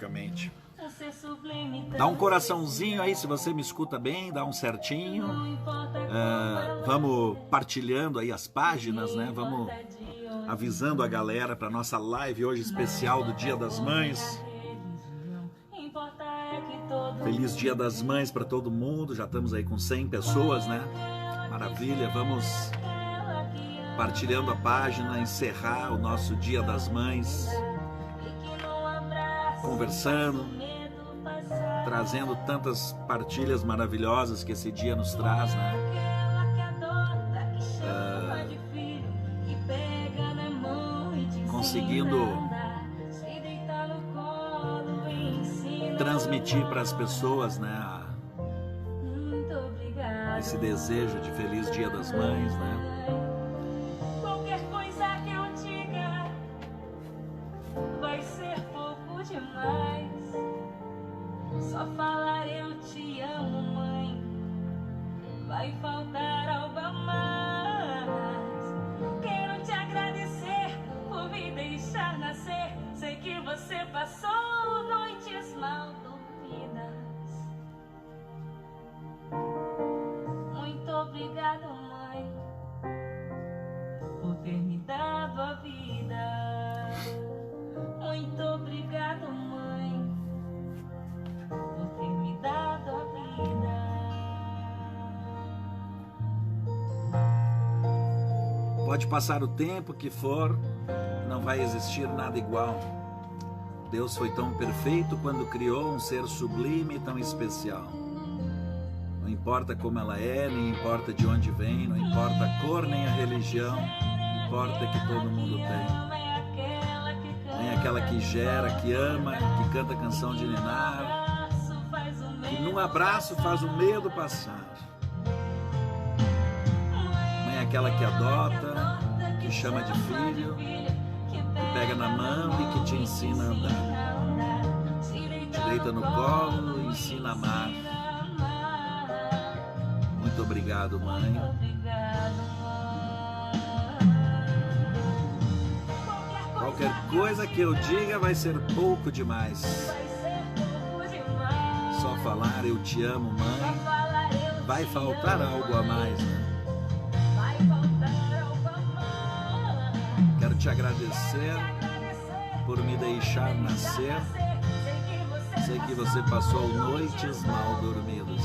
praticamente. Dá um coraçãozinho aí se você me escuta bem, dá um certinho. Vamos partilhando aí as páginas, né? Vamos avisando a galera para nossa live hoje especial do Dia das Mães. Feliz Dia das Mães para todo mundo. Já estamos aí com 100 pessoas, né? Maravilha, vamos partilhando a página, encerrar o nosso Dia das Mães, conversando, trazendo tantas partilhas maravilhosas que esse dia nos traz, né? Conseguindo transmitir para as pessoas, né, esse desejo de feliz Dia das Mães, né? Qualquer coisa que eu diga vai ser pouco demais. Só falar eu te amo, mãe, vai faltar algo a mais. Quero te agradecer por me deixar nascer. Sei que você passou noites mal dormidas. Muito obrigada, mãe, por ter me dado a vida. Muito obrigada, mãe, por ter me dado a vida. Pode passar o tempo que for, não vai existir nada igual. Deus foi tão perfeito quando criou um ser sublime e tão especial. Não importa como ela é, nem importa de onde vem, não importa a cor nem a religião, importa que todo mundo tem. Nem aquela que gera, que ama, que canta canção de ninar, que num abraço faz o medo passar. Nem aquela que adota, que chama de filho, que pega na mão e que te ensina a andar, te deita no colo e ensina a amar. Muito obrigado, mãe. Qualquer coisa que eu diga vai ser pouco demais. Só falar eu te amo, mãe, vai faltar algo a mais, né? Quero te agradecer por me deixar nascer. Sei que você passou noites mal dormidas.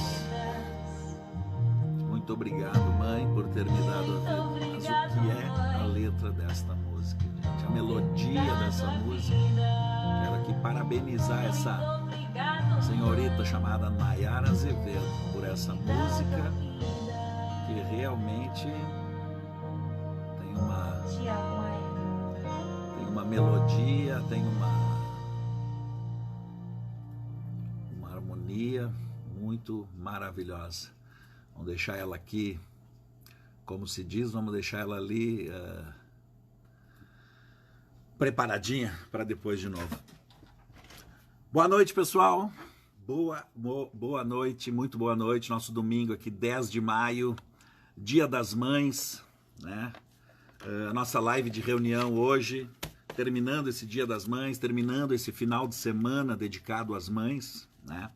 Muito obrigado, mãe, por ter me dado a vida. Mas o que é a letra desta música, gente? A melodia dessa música. Quero aqui parabenizar essa senhorita chamada Nayara Azevedo por essa música que realmente tem uma melodia, tem uma harmonia muito maravilhosa. Vamos deixar ela aqui, como se diz, vamos deixar ela ali preparadinha para depois de novo. Boa noite, pessoal. Boa noite, muito boa noite. Nosso domingo aqui, 10 de maio, Dia das Mães, né? A nossa live de reunião hoje, terminando esse Dia das Mães, terminando esse final de semana dedicado às mães, né?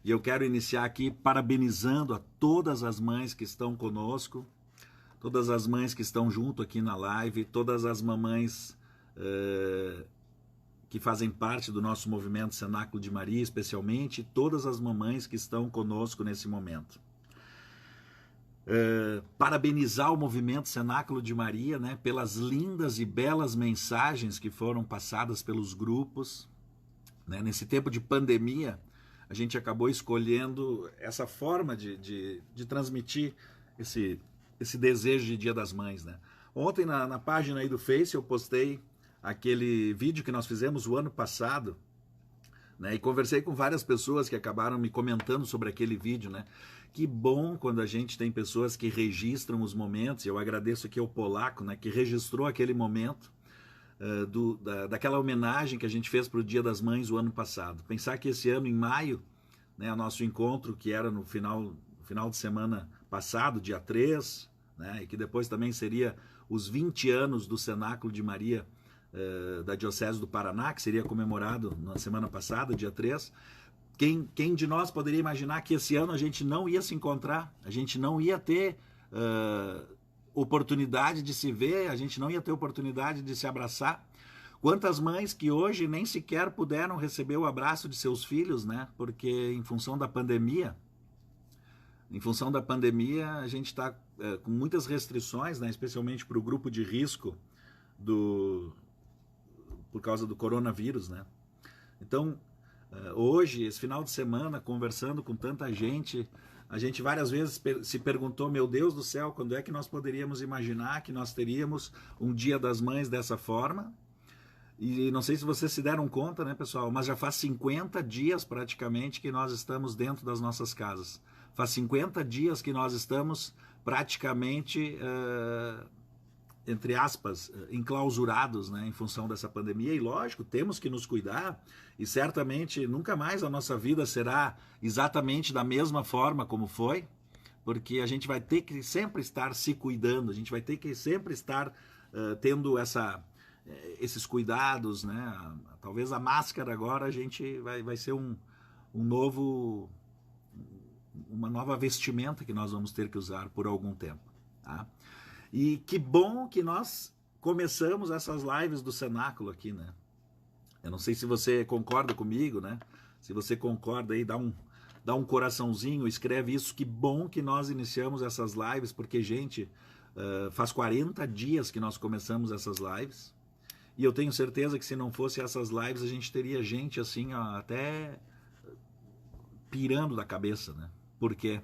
E eu quero iniciar aqui parabenizando a todas as mães que estão conosco, todas as mães que estão junto aqui na live, todas as mamães que fazem parte do nosso movimento Cenáculo de Maria, especialmente todas as mamães que estão conosco nesse momento. Parabenizar o movimento Cenáculo de Maria, né, pelas lindas e belas mensagens que foram passadas pelos grupos, né? Nesse tempo de pandemia, a gente acabou escolhendo essa forma de transmitir esse desejo de Dia das Mães, né? Ontem na página aí do Face eu postei aquele vídeo que nós fizemos o ano passado, né? E conversei com várias pessoas que acabaram me comentando sobre aquele vídeo, né? Que bom quando a gente tem pessoas que registram os momentos. Eu agradeço aqui ao Polaco, né, que registrou aquele momento daquela homenagem que a gente fez para o Dia das Mães o ano passado. Pensar que esse ano, em maio, né, o nosso encontro, que era no final de semana passado, dia 3, né, e que depois também seria os 20 anos do Cenáculo de Maria da Diocese do Paraná, que seria comemorado na semana passada, dia 3. Quem de nós poderia imaginar que esse ano a gente não ia se encontrar, a gente não ia ter oportunidade de se ver, a gente não ia ter oportunidade de se abraçar? Quantas mães que hoje nem sequer puderam receber o abraço de seus filhos, né? Porque em função da pandemia, a gente está com muitas restrições, né? Especialmente para o grupo de risco por causa do coronavírus, né? Então, hoje, esse final de semana, conversando com tanta gente, a gente várias vezes se perguntou, meu Deus do céu, quando é que nós poderíamos imaginar que nós teríamos um Dia das Mães dessa forma? E não sei se vocês se deram conta, né, pessoal, mas já faz 50 dias praticamente que nós estamos dentro das nossas casas. Faz 50 dias que nós estamos praticamente, entre aspas, enclausurados, né, em função dessa pandemia. E lógico, temos que nos cuidar e certamente nunca mais a nossa vida será exatamente da mesma forma como foi, porque a gente vai ter que sempre estar se cuidando, a gente vai ter que sempre estar tendo esses cuidados, né? Talvez a máscara agora a gente vai ser uma nova vestimenta que nós vamos ter que usar por algum tempo, tá? E que bom que nós começamos essas lives do Cenáculo aqui, né? Eu não sei se você concorda comigo, né? Se você concorda aí, dá um coraçãozinho, escreve isso. Que bom que nós iniciamos essas lives, porque, gente, faz 40 dias que nós começamos essas lives. E eu tenho certeza que se não fosse essas lives, a gente teria gente assim, ó, até pirando da cabeça, né? Por quê?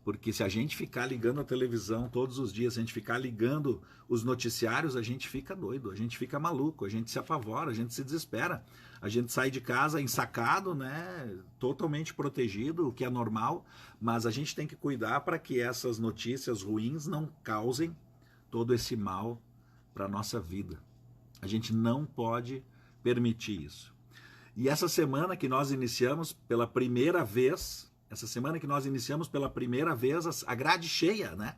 Porque se a gente ficar ligando a televisão todos os dias, se a gente ficar ligando os noticiários, a gente fica doido, a gente fica maluco, a gente se apavora, a gente se desespera. A gente sai de casa ensacado, né? Totalmente protegido, o que é normal, mas a gente tem que cuidar para que essas notícias ruins não causem todo esse mal para a nossa vida. A gente não pode permitir isso. E essa semana que nós iniciamos pela primeira vez, a grade cheia, né?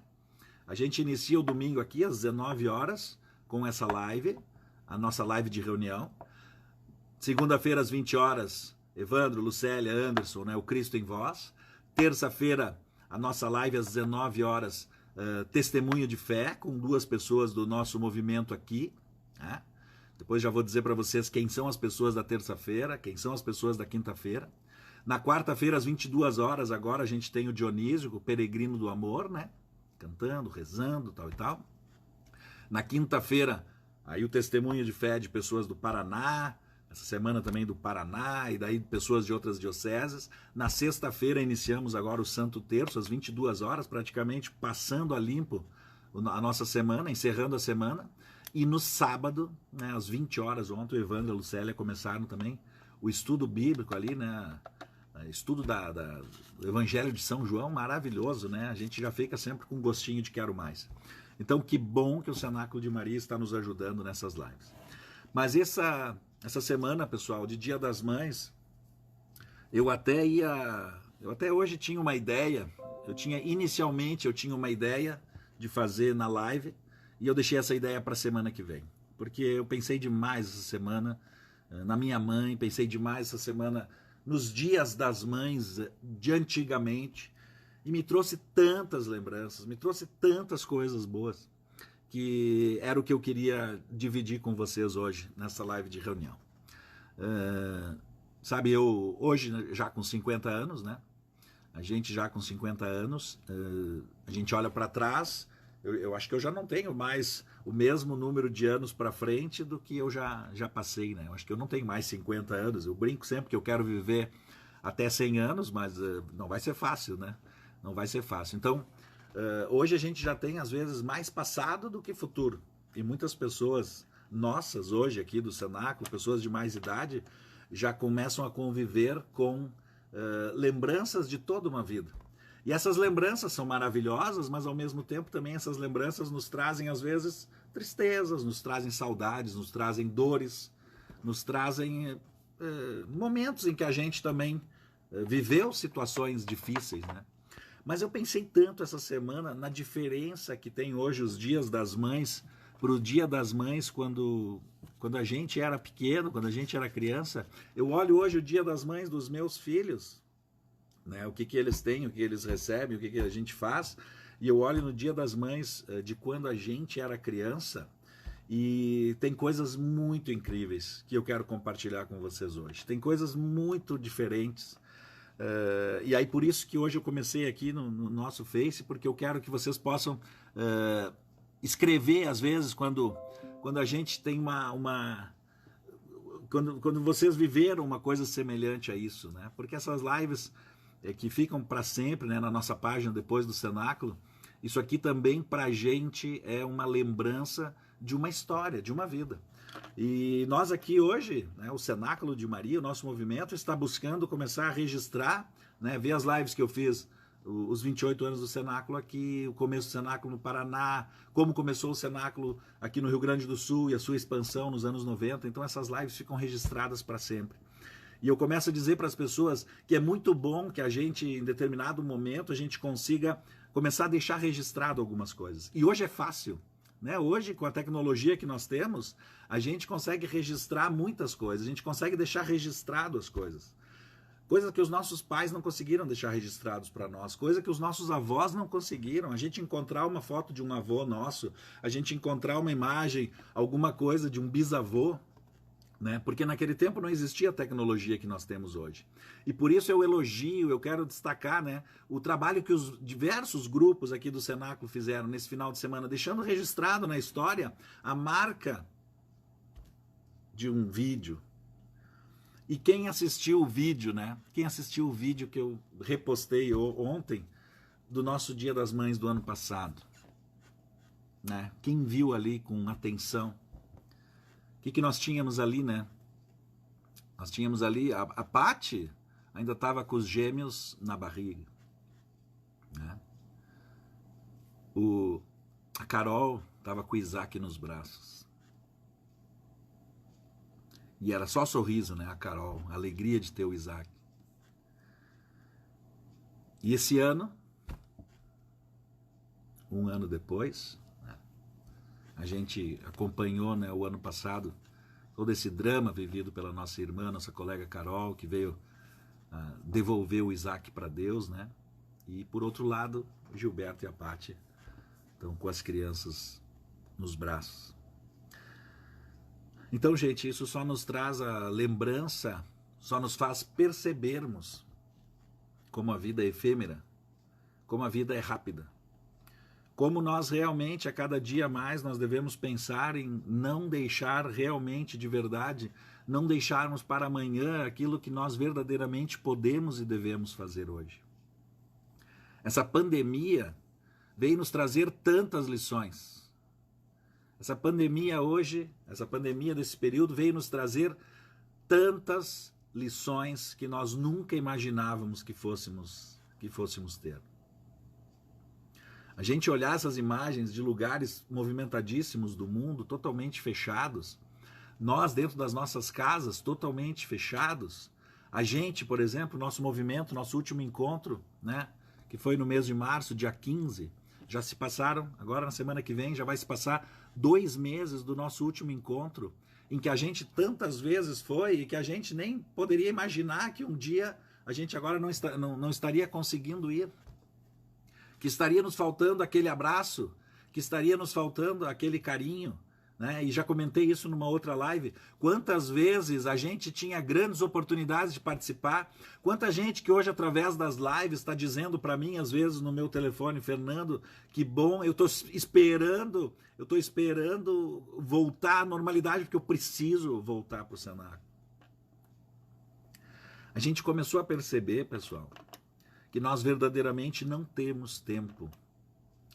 A gente inicia o domingo aqui às 19 horas com essa live, a nossa live de reunião. Segunda-feira às 20 horas, Evandro, Lucélia, Anderson, né? O Cristo em Vós. Terça-feira, a nossa live às 19 horas, testemunho de fé, com 2 pessoas do nosso movimento aqui, né? Depois já vou dizer para vocês quem são as pessoas da terça-feira, quem são as pessoas da quinta-feira. Na quarta-feira, às 22 horas, agora a gente tem o Dionísio, o peregrino do amor, né? Cantando, rezando, tal e tal. Na quinta-feira, aí o testemunho de fé de pessoas do Paraná, essa semana também do Paraná, e daí pessoas de outras dioceses. Na sexta-feira, iniciamos agora o Santo Terço, às 22 horas, praticamente passando a limpo a nossa semana, encerrando a semana. E no sábado, né, às 20 horas, ontem o Evandro e a Lucélia começaram também o estudo bíblico ali, né? Estudo do Evangelho de São João, maravilhoso, né? A gente já fica sempre com um gostinho de quero mais. Então, que bom que o Cenáculo de Maria está nos ajudando nessas lives. Mas essa semana, pessoal, de Dia das Mães, eu até hoje tinha uma ideia, inicialmente eu tinha uma ideia de fazer na live, e eu deixei essa ideia para a semana que vem, porque eu pensei demais essa semana na minha mãe, pensei demais essa semana nos dias das mães de antigamente, e me trouxe tantas lembranças, me trouxe tantas coisas boas, que era o que eu queria dividir com vocês hoje, nessa live de reunião. Sabe, eu hoje já com 50 anos, né? A gente já com 50 anos, a gente olha para trás. Eu acho que eu já não tenho mais o mesmo número de anos para frente do que eu já passei, né? Eu acho que eu não tenho mais 50 anos. Eu brinco sempre que eu quero viver até 100 anos, mas não vai ser fácil, né? Não vai ser fácil. Então, hoje a gente já tem, às vezes, mais passado do que futuro. E muitas pessoas nossas, hoje aqui do Cenáculo, pessoas de mais idade, já começam a conviver com lembranças de toda uma vida. E essas lembranças são maravilhosas, mas ao mesmo tempo também essas lembranças nos trazem, às vezes, tristezas, nos trazem saudades, nos trazem dores, nos trazem momentos em que a gente também viveu situações difíceis, né? Mas eu pensei tanto essa semana na diferença que tem hoje os dias das mães para o Dia das Mães quando a gente era pequeno, quando a gente era criança. Eu olho hoje o Dia das Mães dos meus filhos, né? O que eles têm, o que eles recebem, o que a gente faz, e eu olho no Dia das Mães de quando a gente era criança, e tem coisas muito incríveis que eu quero compartilhar com vocês hoje. Tem coisas muito diferentes. E aí por isso que hoje eu comecei aqui no nosso Face, porque eu quero que vocês possam escrever, às vezes, quando a gente tem quando vocês viveram uma coisa semelhante a isso, né? Porque essas lives que ficam para sempre, né, na nossa página depois do cenáculo, isso aqui também para a gente é uma lembrança de uma história, de uma vida. E nós aqui hoje, né, o Cenáculo de Maria, o nosso movimento, está buscando começar a registrar, né, ver as lives que eu fiz, os 28 anos do Cenáculo aqui, o começo do Cenáculo no Paraná, como começou o Cenáculo aqui no Rio Grande do Sul e a sua expansão nos anos 90. Então essas lives ficam registradas para sempre. E eu começo a dizer para as pessoas que é muito bom que a gente, em determinado momento, a gente consiga começar a deixar registrado algumas coisas. E hoje é fácil, né? Hoje, com a tecnologia que nós temos, a gente consegue registrar muitas coisas, a gente consegue deixar registrado as coisas. Coisas que os nossos pais não conseguiram deixar registrados para nós, coisa que os nossos avós não conseguiram. A gente encontrar uma foto de um avô nosso, a gente encontrar uma imagem, alguma coisa de um bisavô, né? Porque naquele tempo não existia a tecnologia que nós temos hoje. E por isso eu elogio, eu quero destacar, né, o trabalho que os diversos grupos aqui do Cenáculo fizeram nesse final de semana, deixando registrado na história a marca de um vídeo. E quem assistiu o vídeo, né? Quem assistiu o vídeo que eu repostei ontem do nosso Dia das Mães do ano passado, né? Quem viu ali com atenção? O que nós tínhamos ali, né? Nós tínhamos ali, a Paty ainda estava com os gêmeos na barriga, né? A Carol estava com o Isaac nos braços. E era só sorriso, né? A Carol, a alegria de ter o Isaac. E esse ano, um ano depois, né, a gente acompanhou, né, o ano passado, todo esse drama vivido pela nossa irmã, nossa colega Carol, que veio devolver o Isaac para Deus, né? E por outro lado, o Gilberto e a Paty estão com as crianças nos braços. Então, gente, isso só nos traz a lembrança, só nos faz percebermos como a vida é efêmera, como a vida é rápida. Como nós realmente, a cada dia mais, nós devemos pensar em não deixar realmente, de verdade, não deixarmos para amanhã aquilo que nós verdadeiramente podemos e devemos fazer hoje. Essa pandemia veio nos trazer tantas lições. Essa pandemia hoje, essa pandemia desse período veio nos trazer tantas lições que nós nunca imaginávamos que fôssemos ter. A gente olhar essas imagens de lugares movimentadíssimos do mundo, totalmente fechados, nós dentro das nossas casas, totalmente fechados, a gente, por exemplo, nosso movimento, nosso último encontro, né, que foi no mês de março, dia 15, já se passaram, agora na semana que vem, já vai se passar 2 meses do nosso último encontro, em que a gente tantas vezes foi e que a gente nem poderia imaginar que um dia a gente agora não estaria conseguindo ir. Que estaria nos faltando aquele abraço, que estaria nos faltando aquele carinho, né? E já comentei isso numa outra live. Quantas vezes a gente tinha grandes oportunidades de participar, quanta gente que hoje através das lives está dizendo para mim, às vezes no meu telefone, Fernando, que bom, eu estou esperando voltar à normalidade, porque eu preciso voltar para o Cenáculo. A gente começou a perceber, pessoal, que nós verdadeiramente não temos tempo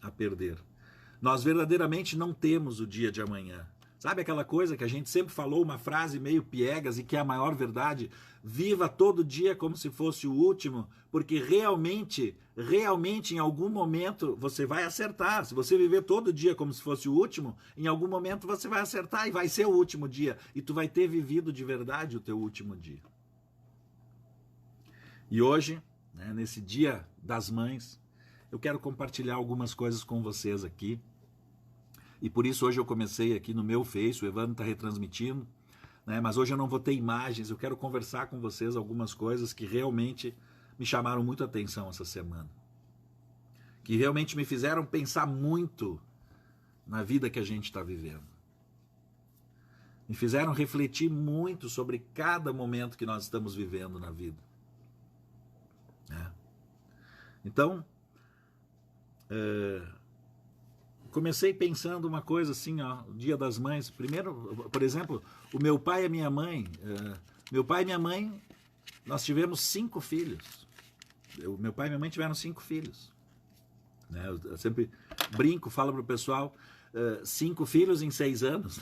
a perder. Nós verdadeiramente não temos o dia de amanhã. Sabe aquela coisa que a gente sempre falou, uma frase meio piegas e que é a maior verdade? Viva todo dia como se fosse o último, porque realmente em algum momento você vai acertar. Se você viver todo dia como se fosse o último, em algum momento você vai acertar e vai ser o último dia. E tu vai ter vivido de verdade o teu último dia. E hoje, né, nesse Dia das Mães, eu quero compartilhar algumas coisas com vocês aqui E por isso hoje eu comecei aqui no meu Face, o Evandro está retransmitindo, né? Mas hoje eu não vou ter imagens, eu quero conversar com vocês algumas coisas que realmente me chamaram muito a atenção essa semana. Que realmente me fizeram pensar muito na vida que a gente está vivendo. Me fizeram refletir muito sobre cada momento que nós estamos vivendo na vida. Então, comecei pensando uma coisa assim, ó, o Dia das Mães. Primeiro, por exemplo, o meu pai e a minha mãe. Meu pai e minha mãe, nós tivemos 5 filhos. Meu pai e minha mãe tiveram 5 filhos. Né? Eu sempre brinco, falo para o pessoal, 5 filhos em 6 anos.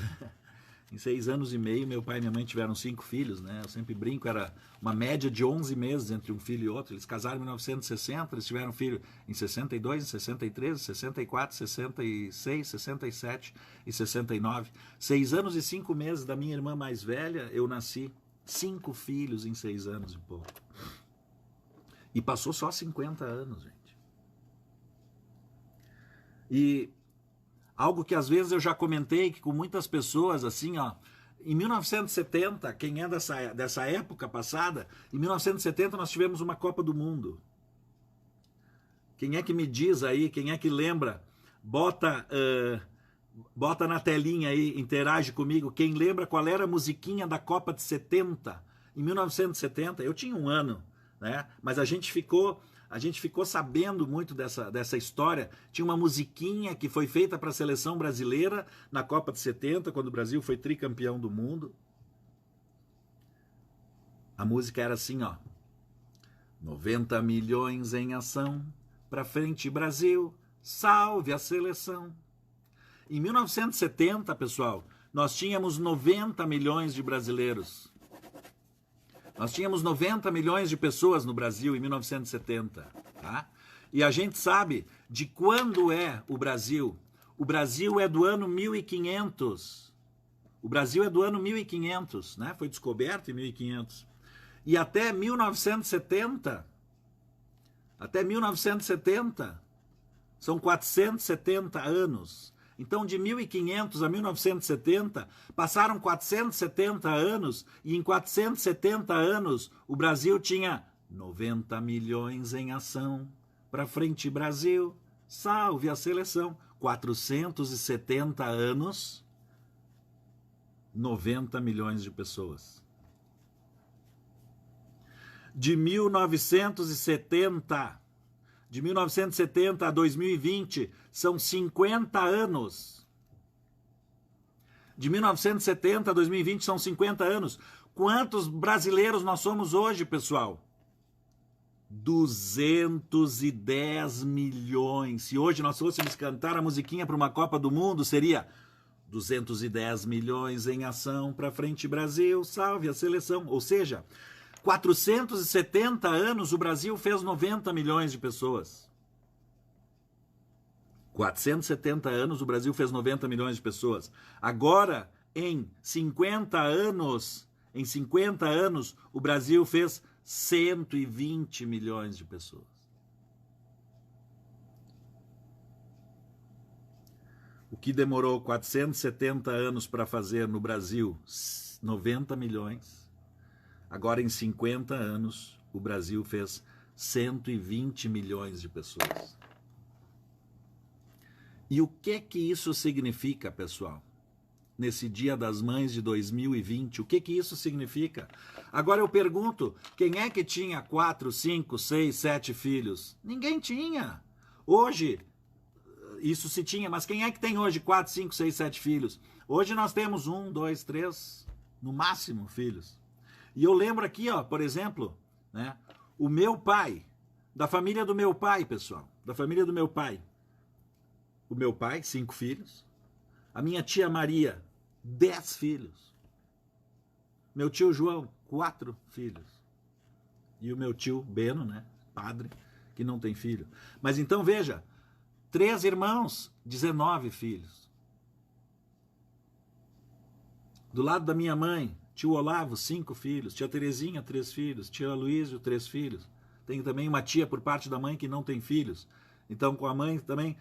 Em 6 anos e meio, meu pai e minha mãe tiveram 5 filhos, né? Eu sempre brinco, era uma média de 11 meses entre um filho e outro. Eles casaram em 1960, eles tiveram filho em 62, em 63, 64, 66, 67 e 69. 6 anos e 5 meses da minha irmã mais velha, eu nasci. 5 filhos em 6 anos e pouco. E passou só 50 anos, gente. E algo que às vezes eu já comentei que com muitas pessoas, assim, ó, em 1970, quem é dessa época passada, em 1970 nós tivemos uma Copa do Mundo. Quem é que me diz aí, quem é que lembra, bota na telinha aí, interage comigo, quem lembra qual era a musiquinha da Copa de 70? Em 1970, eu tinha 1 ano, né? Mas a gente ficou sabendo muito dessa história. Tinha uma musiquinha que foi feita para a seleção brasileira na Copa de 70, quando o Brasil foi tricampeão do mundo. A música era assim, ó. 90 milhões em ação, pra frente Brasil, salve a seleção. Em 1970, pessoal, nós tínhamos 90 milhões de brasileiros. Nós tínhamos 90 milhões de pessoas no Brasil em 1970, tá? E a gente sabe de quando é o Brasil. O Brasil é do ano 1500. O Brasil é do ano 1500, né? Foi descoberto em 1500. E até 1970, são 470 anos. Então, de 1500 a 1970, passaram 470 anos, e em 470 anos, o Brasil tinha 90 milhões em ação. Pra frente, Brasil, salve a seleção. 470 anos, 90 milhões de pessoas. De 1970 a 2020, são 50 anos. De 1970 a 2020 são 50 anos. Quantos brasileiros nós somos hoje, pessoal? 210 milhões. Se hoje nós fôssemos cantar a musiquinha para uma Copa do Mundo, seria 210 milhões em ação, pra frente Brasil, salve a seleção. Ou seja, 470 anos o Brasil fez 90 milhões de pessoas. 470 anos o Brasil fez 90 milhões de pessoas. Agora, em 50 anos, o Brasil fez 120 milhões de pessoas. O que demorou 470 anos para fazer no Brasil, 90 milhões. Agora, em 50 anos, o Brasil fez 120 milhões de pessoas. E o que isso significa, pessoal? Nesse Dia das Mães de 2020, o que isso significa? Agora eu pergunto, quem é que tinha 4, 5, 6, 7 filhos? Ninguém tinha. Hoje, isso se tinha, mas quem é que tem hoje 4, 5, 6, 7 filhos? Hoje nós temos 1, 2, 3, no máximo, filhos. E eu lembro aqui, ó, por exemplo, né, o meu pai, da família do meu pai, pessoal, da família do meu pai. O meu pai, 5 filhos. A minha tia Maria, 10 filhos. Meu tio João, 4 filhos. E o meu tio Beno, né, padre, que não tem filho. Mas então veja, 3 irmãos, 19 filhos. Do lado da minha mãe, tio Olavo, 5 filhos. Tia Terezinha, 3 filhos. Tio Aloísio, 3 filhos. Tenho também uma tia por parte da mãe que não tem filhos. Então, com a mãe também,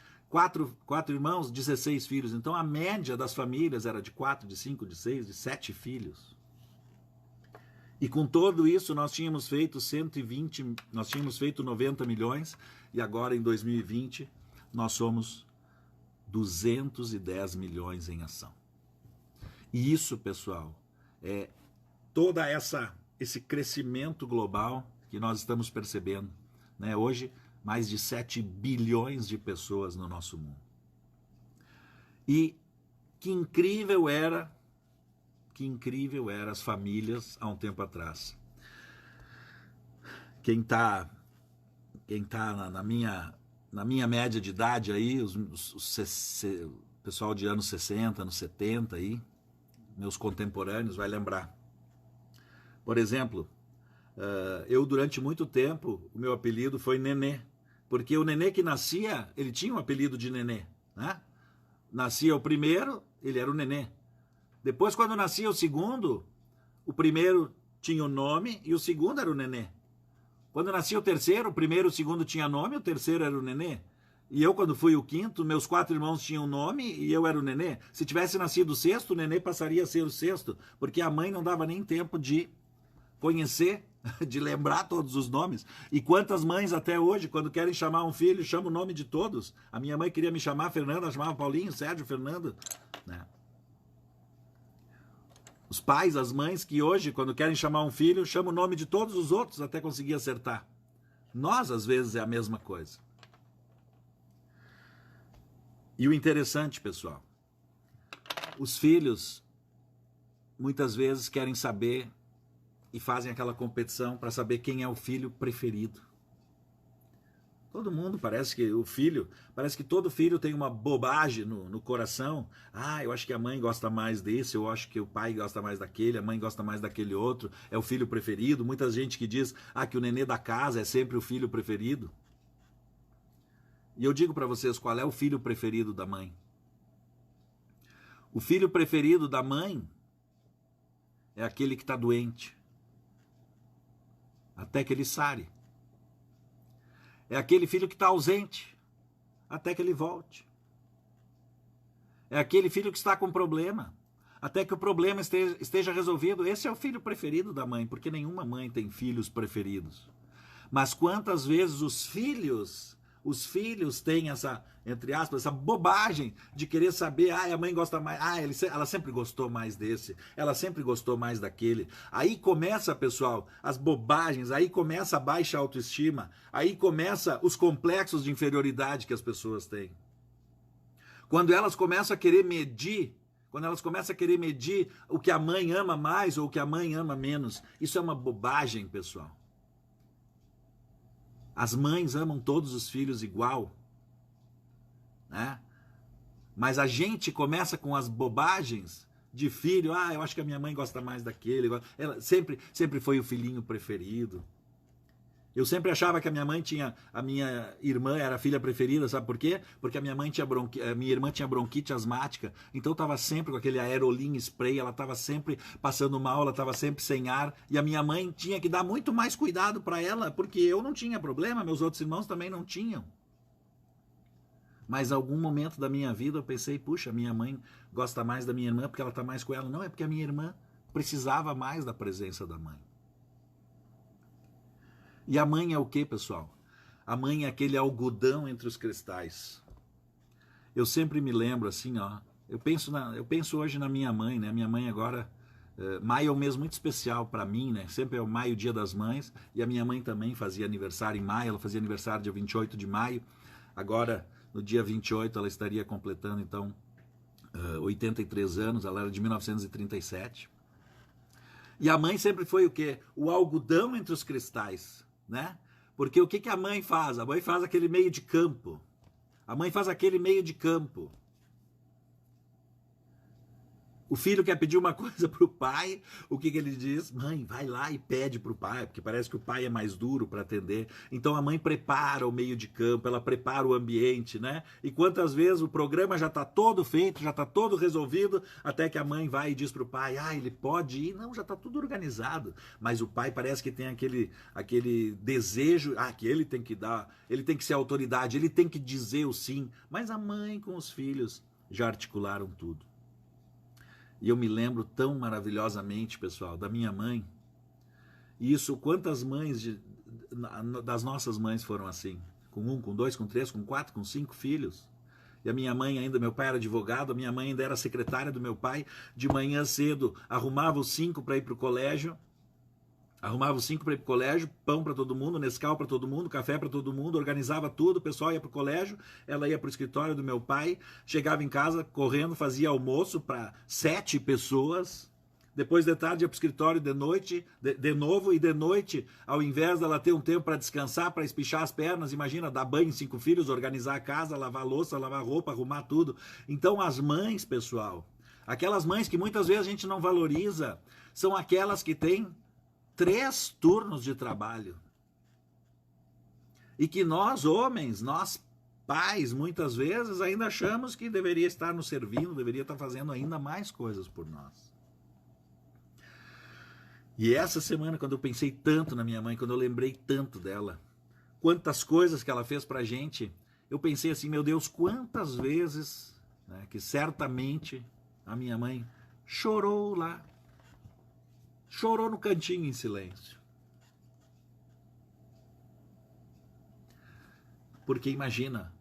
quatro irmãos, 16 filhos. Então a média das famílias era de 4, de 5, de 6, de 7 filhos. E com tudo isso nós tínhamos feito 90 milhões e agora em 2020 nós somos 210 milhões em ação. E isso, pessoal, é toda esse crescimento global que nós estamos percebendo, né? Hoje, mais de 7 bilhões de pessoas no nosso mundo. E que incrível era as famílias há um tempo atrás. Quem tá na minha média de idade aí, o pessoal de anos 60, anos 70 aí, meus contemporâneos vai lembrar. Por exemplo, eu durante muito tempo, o meu apelido foi Nenê, porque o nenê que nascia, ele tinha um apelido de Nenê, né? Nascia o primeiro, ele era o Nenê. Depois, quando nascia o segundo, o primeiro tinha o nome e o segundo era o Nenê. Quando nascia o terceiro, o primeiro e o segundo tinha nome, o terceiro era o Nenê. E eu, quando fui o quinto, meus 4 irmãos tinham nome e eu era o Nenê. Se tivesse nascido o sexto, o Nenê passaria a ser o sexto, porque a mãe não dava nem tempo de conhecer, de lembrar todos os nomes. E quantas mães até hoje, quando querem chamar um filho, chamam o nome de todos. A minha mãe queria me chamar Fernando, ela chamava Paulinho, Sérgio, Fernando, né? Os pais, as mães que hoje, quando querem chamar um filho, chamam o nome de todos os outros até conseguir acertar. Nós, às vezes, é a mesma coisa. E o interessante, pessoal, os filhos muitas vezes querem saber e fazem aquela competição para saber quem é o filho preferido. Todo mundo parece que todo filho tem uma bobagem no coração. Ah, eu acho que a mãe gosta mais desse, eu acho que o pai gosta mais daquele, a mãe gosta mais daquele outro, é o filho preferido. Muita gente que diz que o nenê da casa é sempre o filho preferido. E eu digo para vocês, qual é o filho preferido da mãe? O filho preferido da mãe é aquele que está doente, até que ele sare. É aquele filho que está ausente, até que ele volte. É aquele filho que está com problema, até que o problema esteja resolvido. Esse é o filho preferido da mãe, porque nenhuma mãe tem filhos preferidos. Mas quantas vezes os filhos têm essa, entre aspas, essa bobagem de querer saber, a mãe gosta mais, ela sempre gostou mais desse, ela sempre gostou mais daquele. Aí começa, pessoal, as bobagens, aí começa a baixa autoestima, aí começa os complexos de inferioridade que as pessoas têm. Quando elas começam a querer medir, o que a mãe ama mais ou o que a mãe ama menos, isso é uma bobagem, pessoal. As mães amam todos os filhos igual, né? Mas a gente começa com as bobagens de filho. Eu acho que a minha mãe gosta mais daquele. Ela sempre foi o filhinho preferido. Eu sempre achava que a minha irmã era a filha preferida, sabe por quê? Porque a minha irmã tinha bronquite asmática, então estava sempre com aquele Aerolim spray, ela estava sempre passando mal, ela estava sempre sem ar, e a minha mãe tinha que dar muito mais cuidado para ela, porque eu não tinha problema, meus outros irmãos também não tinham. Mas em algum momento da minha vida eu pensei, puxa, minha mãe gosta mais da minha irmã porque ela está mais com ela. Não, é porque a minha irmã precisava mais da presença da mãe. E a mãe é o que, pessoal? A mãe é aquele algodão entre os cristais. Eu sempre me lembro assim, eu penso hoje na minha mãe, né? Minha mãe agora, maio é um mês muito especial para mim, né? Sempre é o maio, dia das mães, e a minha mãe também fazia aniversário em maio, ela fazia aniversário dia 28 de maio. Agora, no dia 28, ela estaria completando, então, 83 anos, ela era de 1937. E a mãe sempre foi o quê? O algodão entre os cristais, né? Porque o que a mãe faz? A mãe faz aquele meio de campo. O filho quer pedir uma coisa para o pai, o que ele diz? Mãe, vai lá e pede para o pai, porque parece que o pai é mais duro para atender. Então a mãe prepara o meio de campo, ela prepara o ambiente, né? E quantas vezes o programa já está todo feito, já está todo resolvido, até que a mãe vai e diz para o pai, ele pode ir? Não, já está tudo organizado. Mas o pai parece que tem aquele desejo, que ele tem que dar, ele tem que ser autoridade, ele tem que dizer o sim. Mas a mãe com os filhos já articularam tudo. E eu me lembro tão maravilhosamente, pessoal, da minha mãe. E isso, quantas mães das nossas mães foram assim? Com 1, com 2, com 3, com 4, com 5 filhos. E a minha mãe ainda, meu pai era advogado, a minha mãe ainda era secretária do meu pai. De manhã cedo, arrumava os 5 para ir para o colégio. Pão para todo mundo, Nescau para todo mundo, café para todo mundo, organizava tudo, o pessoal ia para o colégio, ela ia para o escritório do meu pai, chegava em casa correndo, fazia almoço para 7 pessoas, depois de tarde ia para o escritório de noite, de novo, e de noite, ao invés dela ter um tempo para descansar, para espichar as pernas, imagina, dar banho em 5 filhos, organizar a casa, lavar louça, lavar roupa, arrumar tudo. Então as mães, pessoal, aquelas mães que muitas vezes a gente não valoriza, são aquelas que têm 3 turnos de trabalho. E que nós, homens, nós pais, muitas vezes ainda achamos que deveria estar nos servindo, deveria estar fazendo ainda mais coisas por nós. E essa semana, quando eu pensei tanto na minha mãe, quando eu lembrei tanto dela, quantas coisas que ela fez pra gente, eu pensei assim, meu Deus, quantas vezes, né, que certamente a minha mãe chorou lá. Chorou no cantinho em silêncio. Porque imagina,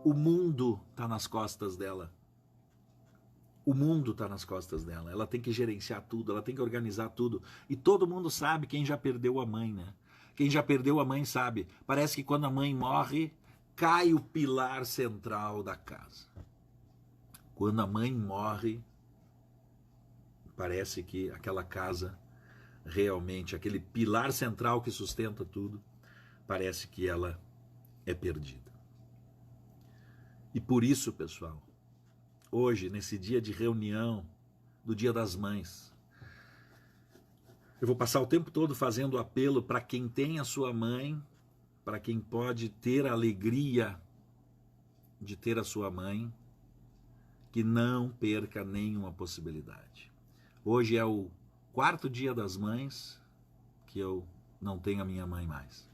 o mundo está nas costas dela. O mundo está nas costas dela. Ela tem que gerenciar tudo, ela tem que organizar tudo. E todo mundo sabe, quem já perdeu a mãe, né? Quem já perdeu a mãe sabe. Parece que quando a mãe morre, cai o pilar central da casa. Quando a mãe morre, parece que aquela casa realmente, aquele pilar central que sustenta tudo, parece que ela é perdida. E por isso, pessoal, hoje, nesse dia de reunião do Dia das Mães, eu vou passar o tempo todo fazendo apelo para quem tem a sua mãe, para quem pode ter a alegria de ter a sua mãe, que não perca nenhuma possibilidade. Hoje é o 4º dia das mães que eu não tenho a minha mãe mais.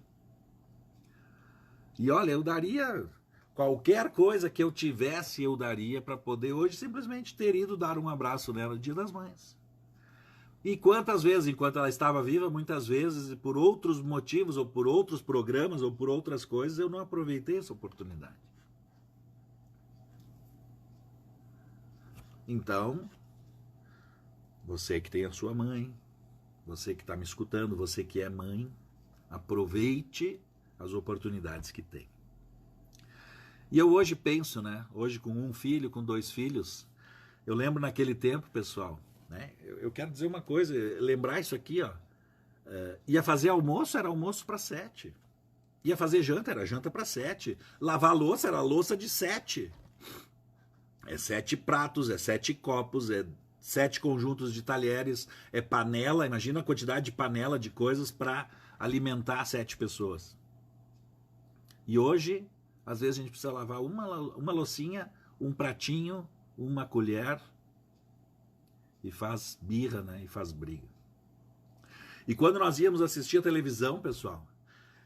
E olha, eu daria qualquer coisa que eu tivesse, eu daria para poder hoje simplesmente ter ido dar um abraço nela no Dia das Mães. E quantas vezes, enquanto ela estava viva, muitas vezes, por outros motivos, ou por outros programas, ou por outras coisas, eu não aproveitei essa oportunidade. Então, você que tem a sua mãe, você que está me escutando, você que é mãe, aproveite as oportunidades que tem. E eu hoje penso, né? Hoje com 1 filho, com 2 filhos, eu lembro naquele tempo, pessoal, né? Eu quero dizer uma coisa, lembrar isso aqui, ó. Ia fazer almoço, era almoço para 7. Ia fazer janta, era janta para 7. Lavar louça, era louça de 7. É 7 pratos, é 7 copos, é 7 conjuntos de talheres, é panela, imagina a quantidade de panela de coisas para alimentar 7 pessoas. E hoje, às vezes a gente precisa lavar uma loucinha, um pratinho, uma colher, e faz birra, né? E faz briga. E quando nós íamos assistir a televisão, pessoal,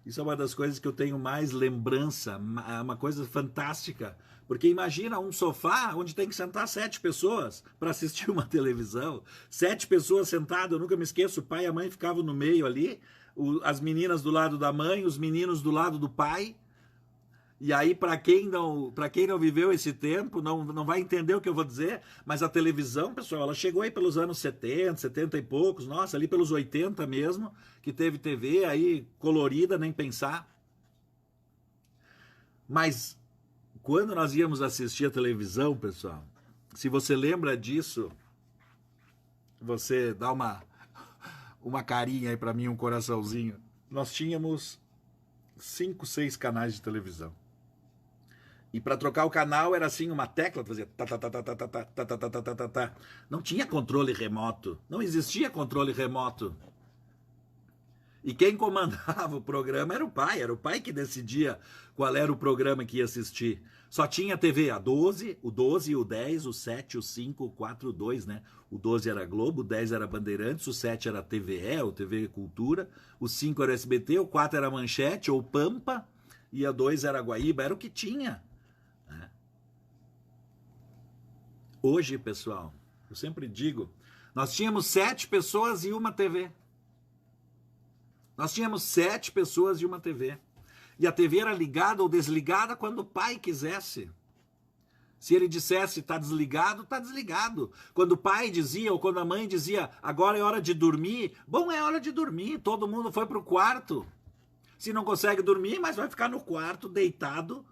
isso é uma das coisas que eu tenho mais lembrança, uma coisa fantástica, porque imagina um sofá onde tem que sentar 7 pessoas para assistir uma televisão, 7 pessoas sentadas, eu nunca me esqueço, o pai e a mãe ficavam no meio ali, as meninas do lado da mãe, os meninos do lado do pai. E aí, para quem não viveu esse tempo, não vai entender o que eu vou dizer, mas a televisão, pessoal, ela chegou aí pelos anos 70, 70 e poucos, nossa, ali pelos 80 mesmo, que teve TV aí colorida, nem pensar. Mas quando nós íamos assistir a televisão, pessoal, se você lembra disso, você dá uma carinha aí para mim, um coraçãozinho. Nós tínhamos 5, 6 canais de televisão. E para trocar o canal era assim, uma tecla, fazia tá, tá, tá, tá, tá, tá, tá, tá, tá, tá, tá, tá, tá. Não tinha controle remoto. Não existia controle remoto. E quem comandava o programa era o pai que decidia qual era o programa que ia assistir. Só tinha TV a 12, o 12, o 10, o 7, o 5, o 4, o 2, né? O 12 era Globo, o 10 era Bandeirantes, o 7 era TVE, ou TV Cultura, o 5 era SBT, o 4 era Manchete ou Pampa, e a 2 era Guaíba, era o que tinha. Né? Hoje, pessoal, eu sempre digo, nós tínhamos 7 pessoas e uma TV. Nós tínhamos 7 pessoas e uma TV. E a TV era ligada ou desligada quando o pai quisesse. Se ele dissesse, tá desligado, tá desligado. Quando o pai dizia, ou quando a mãe dizia, agora é hora de dormir, bom, é hora de dormir, todo mundo foi pro quarto. Se não consegue dormir, mas vai ficar no quarto, deitado,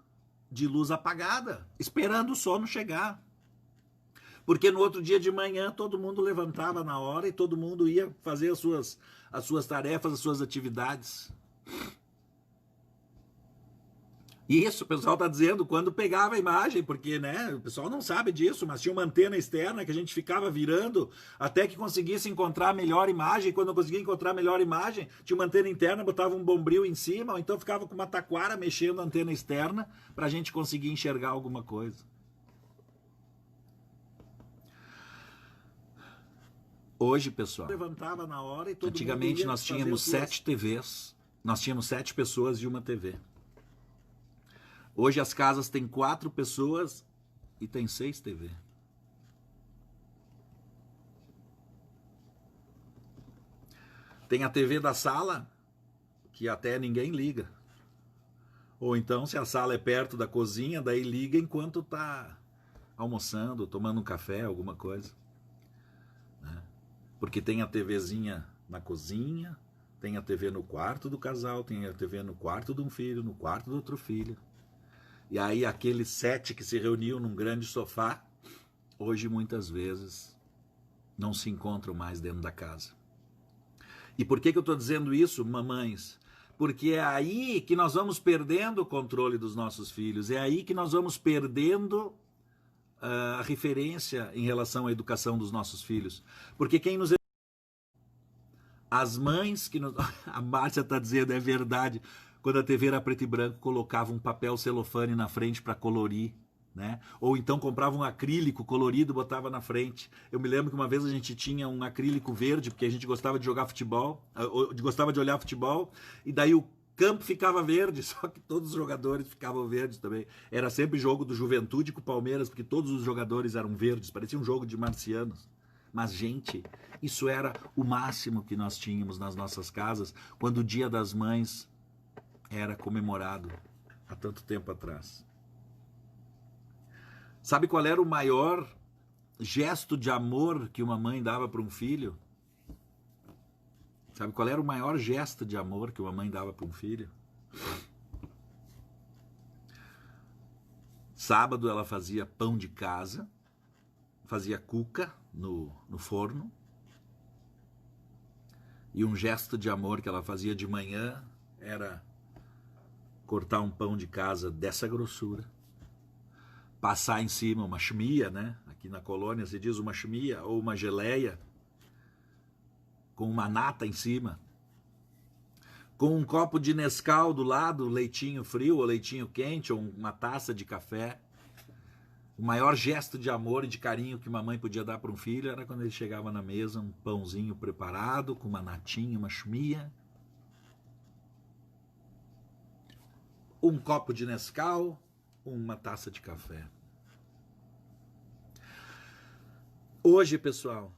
de luz apagada, esperando o sono chegar. Porque no outro dia de manhã, todo mundo levantava na hora e todo mundo ia fazer as suas tarefas, as suas atividades. E isso, o pessoal está dizendo quando pegava a imagem, porque né, o pessoal não sabe disso, mas tinha uma antena externa que a gente ficava virando até que conseguisse encontrar a melhor imagem. E quando eu conseguia encontrar a melhor imagem, tinha uma antena interna, botava um bombril em cima, ou então ficava com uma taquara mexendo a antena externa para a gente conseguir enxergar alguma coisa. Hoje, pessoal, levantava na hora e todo antigamente nós tínhamos 7 TVs, nós tínhamos 7 pessoas e uma TV. Hoje as casas têm 4 pessoas e tem 6 TV. Tem a TV da sala, que até ninguém liga. Ou então, se a sala é perto da cozinha, daí liga enquanto tá almoçando, tomando um café, alguma coisa. Né? Porque tem a TVzinha na cozinha, tem a TV no quarto do casal, tem a TV no quarto de um filho, no quarto do outro filho. E aí aqueles 7 que se reuniam num grande sofá, hoje muitas vezes não se encontram mais dentro da casa. E por que eu estou dizendo isso, mamães? Porque é aí que nós vamos perdendo o controle dos nossos filhos, é aí que nós vamos perdendo a referência em relação à educação dos nossos filhos. Porque quem nos... As mães que nos... A Márcia está dizendo, é verdade... Quando a TV era preto e branco, colocava um papel celofane na frente para colorir, né? Ou então comprava um acrílico colorido e botava na frente. Eu me lembro que uma vez a gente tinha um acrílico verde, porque a gente gostava de jogar futebol, gostava de olhar futebol, e daí o campo ficava verde, só que todos os jogadores ficavam verdes também. Era sempre jogo do Juventude com o Palmeiras, porque todos os jogadores eram verdes, parecia um jogo de marcianos. Mas, gente, isso era o máximo que nós tínhamos nas nossas casas, quando o Dia das Mães era comemorado há tanto tempo atrás. Sabe qual era o maior gesto de amor que uma mãe dava para um filho? Sabe qual era o maior gesto de amor que uma mãe dava para um filho? Sábado ela fazia pão de casa, fazia cuca no forno, e um gesto de amor que ela fazia de manhã era cortar um pão de casa dessa grossura, passar em cima uma chumia, né? Aqui na colônia se diz uma chumia ou uma geleia, com uma nata em cima, com um copo de Nescau do lado, leitinho frio ou leitinho quente, ou uma taça de café. O maior gesto de amor e de carinho que uma mãe podia dar para um filho era quando ele chegava na mesa, um pãozinho preparado, com uma natinha, uma chumia, um copo de Nescau, uma taça de café. Hoje, pessoal,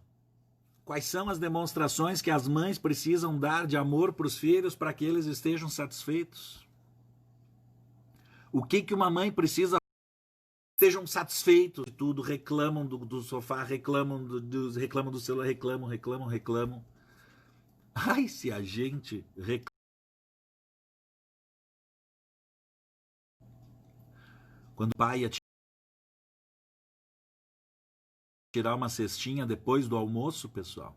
quais são as demonstrações que as mães precisam dar de amor para os filhos para que eles estejam satisfeitos? O que uma mãe precisa? Estejam satisfeitos de tudo, reclamam do sofá, reclamam do celular, reclamam. Ai, se a gente reclama. Quando o pai ia tirar uma cestinha depois do almoço, pessoal,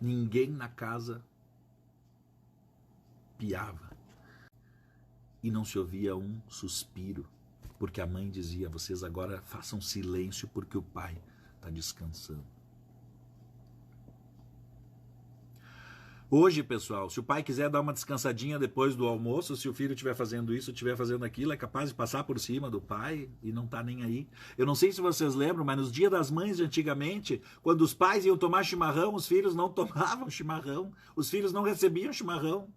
ninguém na casa piava. e não se ouvia um suspiro, porque a mãe dizia: vocês agora façam silêncio porque o pai está descansando. Hoje, pessoal, se o pai quiser dar uma descansadinha depois do almoço, se o filho estiver fazendo isso, estiver fazendo aquilo, é capaz de passar por cima do pai e não tá nem aí. Eu não sei se vocês lembram, mas nos dias das mães de antigamente, quando os pais iam tomar chimarrão, os filhos não tomavam chimarrão, os filhos não recebiam chimarrão,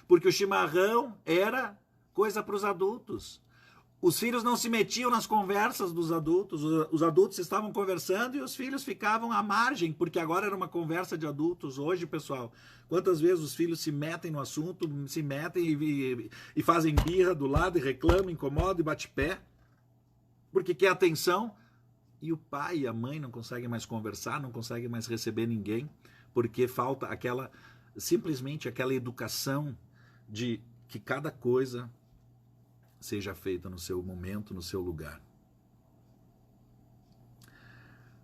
porque o chimarrão era coisa para os adultos. Os filhos não se metiam nas conversas dos adultos, os adultos estavam conversando e os filhos ficavam à margem, porque agora era uma conversa de adultos. Hoje, pessoal, quantas vezes os filhos se metem no assunto, se metem e fazem birra do lado e reclamam, incomodam e bate pé, porque quer atenção, e o pai e a mãe não conseguem mais conversar, não conseguem mais receber ninguém, porque falta simplesmente aquela educação de que cada coisa seja feita no seu momento, no seu lugar.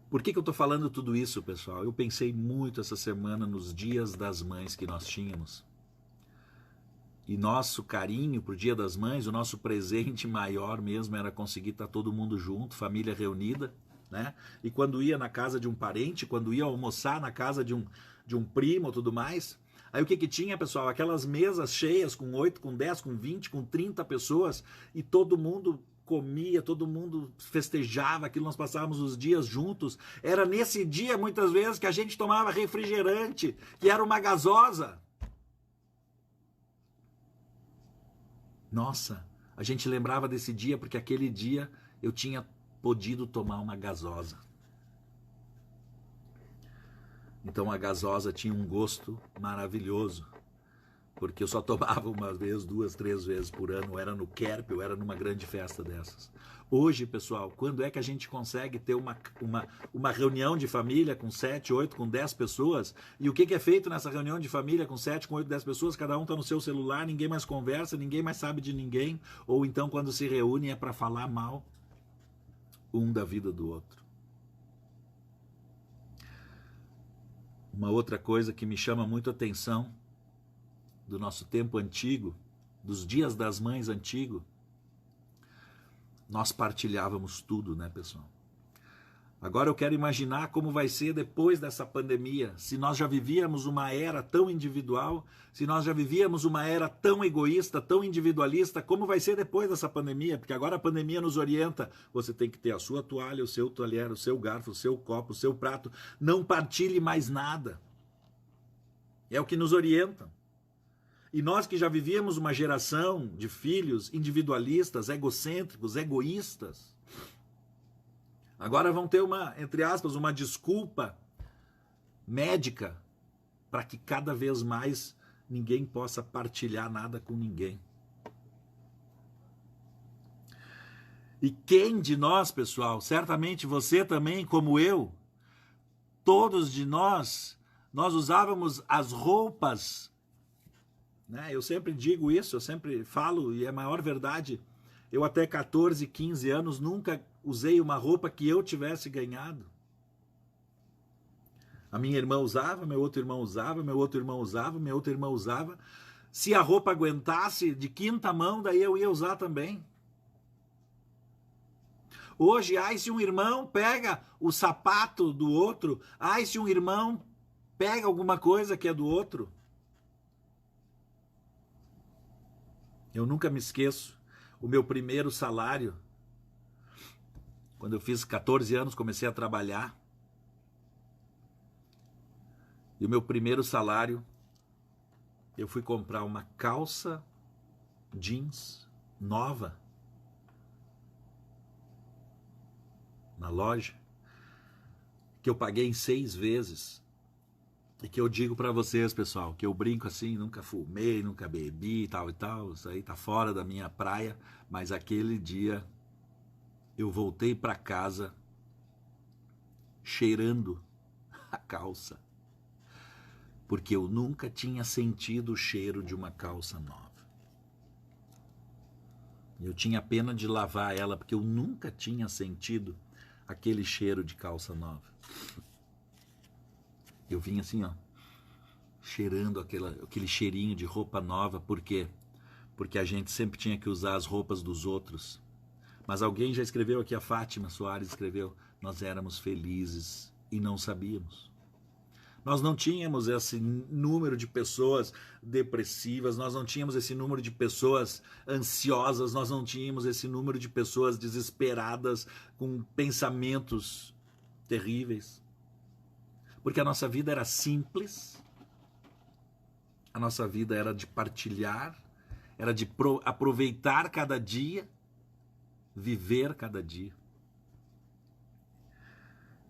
Por que eu estou falando tudo isso, pessoal? Eu pensei muito essa semana nos dias das mães que nós tínhamos. E nosso carinho para o Dia das Mães, o nosso presente maior mesmo era conseguir estar todo mundo junto, família reunida, né? E quando ia na casa de um parente, quando ia almoçar na casa de um primo e tudo mais, aí o que tinha, pessoal? Aquelas mesas cheias com 8, com 10, com 20, com 30 pessoas e todo mundo comia, todo mundo festejava aquilo, nós passávamos os dias juntos. Era nesse dia, muitas vezes, que a gente tomava refrigerante, que era uma gasosa. Nossa, a gente lembrava desse dia porque aquele dia eu tinha podido tomar uma gasosa. Então a gasosa tinha um gosto maravilhoso, porque eu só tomava uma vez, 2, 3 vezes por ano, ou era no Kerp, ou era numa grande festa dessas. Hoje, pessoal, quando é que a gente consegue ter uma reunião de família com 7, 8, com 10 pessoas? E o que é feito nessa reunião de família com 7, com 8, 10 pessoas? Cada um está no seu celular, ninguém mais conversa, ninguém mais sabe de ninguém, ou então quando se reúne é para falar mal um da vida do outro. Uma outra coisa que me chama muito a atenção do nosso tempo antigo, dos dias das mães antigo, nós partilhávamos tudo, né, pessoal? Agora eu quero imaginar como vai ser depois dessa pandemia, se nós já vivíamos uma era tão individual, se nós já vivíamos uma era tão egoísta, tão individualista, como vai ser depois dessa pandemia? Porque agora a pandemia nos orienta, você tem que ter a sua toalha, o seu talher, o seu garfo, o seu copo, o seu prato, não partilhe mais nada. É o que nos orienta. E nós que já vivíamos uma geração de filhos individualistas, egocêntricos, egoístas, agora vão ter entre aspas, uma desculpa médica para que cada vez mais ninguém possa partilhar nada com ninguém. E quem de nós, pessoal, certamente você também, como eu, todos de nós usávamos as roupas, né? Eu sempre digo isso, eu sempre falo, e é a maior verdade, eu até 14, 15 anos nunca usei uma roupa que eu tivesse ganhado. A minha irmã usava, meu outro irmão usava, meu outro irmão usava, minha outra irmã usava. Se a roupa aguentasse de quinta mão, daí eu ia usar também. Hoje, se um irmão pega o sapato do outro, se um irmão pega alguma coisa que é do outro. Eu nunca me esqueço, o meu primeiro salário, quando eu fiz 14 anos, comecei a trabalhar. E o meu primeiro salário, eu fui comprar uma calça jeans nova na loja, que eu paguei em 6 vezes. E que eu digo para vocês, pessoal, que eu brinco assim, nunca fumei, nunca bebi e tal, isso aí tá fora da minha praia, mas aquele dia eu voltei para casa cheirando a calça, porque eu nunca tinha sentido o cheiro de uma calça nova. Eu tinha pena de lavar ela, porque eu nunca tinha sentido aquele cheiro de calça nova. Eu vim assim, cheirando aquele cheirinho de roupa nova. Por quê? porque a gente sempre tinha que usar as roupas dos outros. Mas alguém já escreveu aqui, a Fátima Soares escreveu, nós éramos felizes e não sabíamos. Nós não tínhamos esse número de pessoas depressivas, nós não tínhamos esse número de pessoas ansiosas, nós não tínhamos esse número de pessoas desesperadas, com pensamentos terríveis. Porque a nossa vida era simples, a nossa vida era de partilhar, era de aproveitar cada dia, viver cada dia.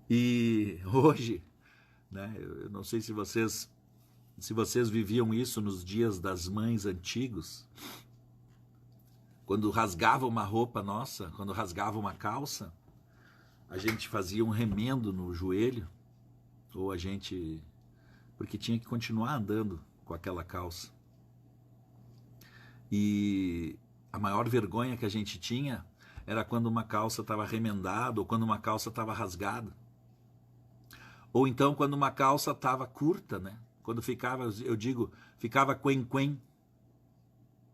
E hoje, né, eu não sei se vocês viviam isso nos dias das mães antigos, quando rasgava uma roupa nossa, quando rasgava uma calça, a gente fazia um remendo no joelho, ou a gente, porque tinha que continuar andando com aquela calça. E a maior vergonha que a gente tinha era quando uma calça estava remendada, ou quando uma calça estava rasgada. Ou então quando uma calça estava curta, né? Quando ficava, eu digo, ficava quen-quen.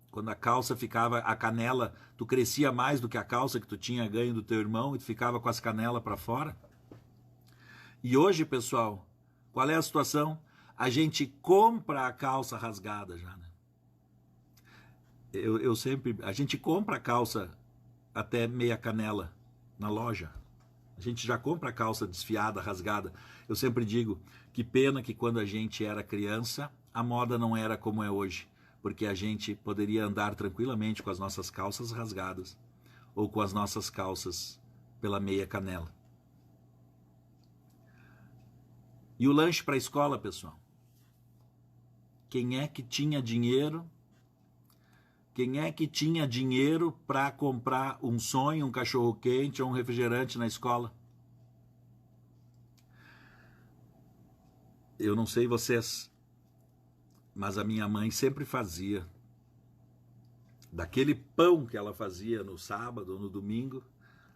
Quando a calça ficava, a canela, tu crescia mais do que a calça que tu tinha ganho do teu irmão e tu ficava com as canelas para fora. E hoje, pessoal, qual é a situação? A gente compra a calça rasgada já, né? A gente compra a calça até meia canela na loja. A gente já compra a calça desfiada, rasgada. Eu sempre digo, que pena que quando a gente era criança, a moda não era como é hoje, porque a gente poderia andar tranquilamente com as nossas calças rasgadas ou com as nossas calças pela meia canela. E o lanche para a escola, pessoal? Quem é que tinha dinheiro? Quem é que tinha dinheiro para comprar um sonho, um cachorro-quente ou um refrigerante na escola? Eu não sei vocês, mas a minha mãe sempre fazia. Daquele pão que ela fazia no sábado ou no domingo,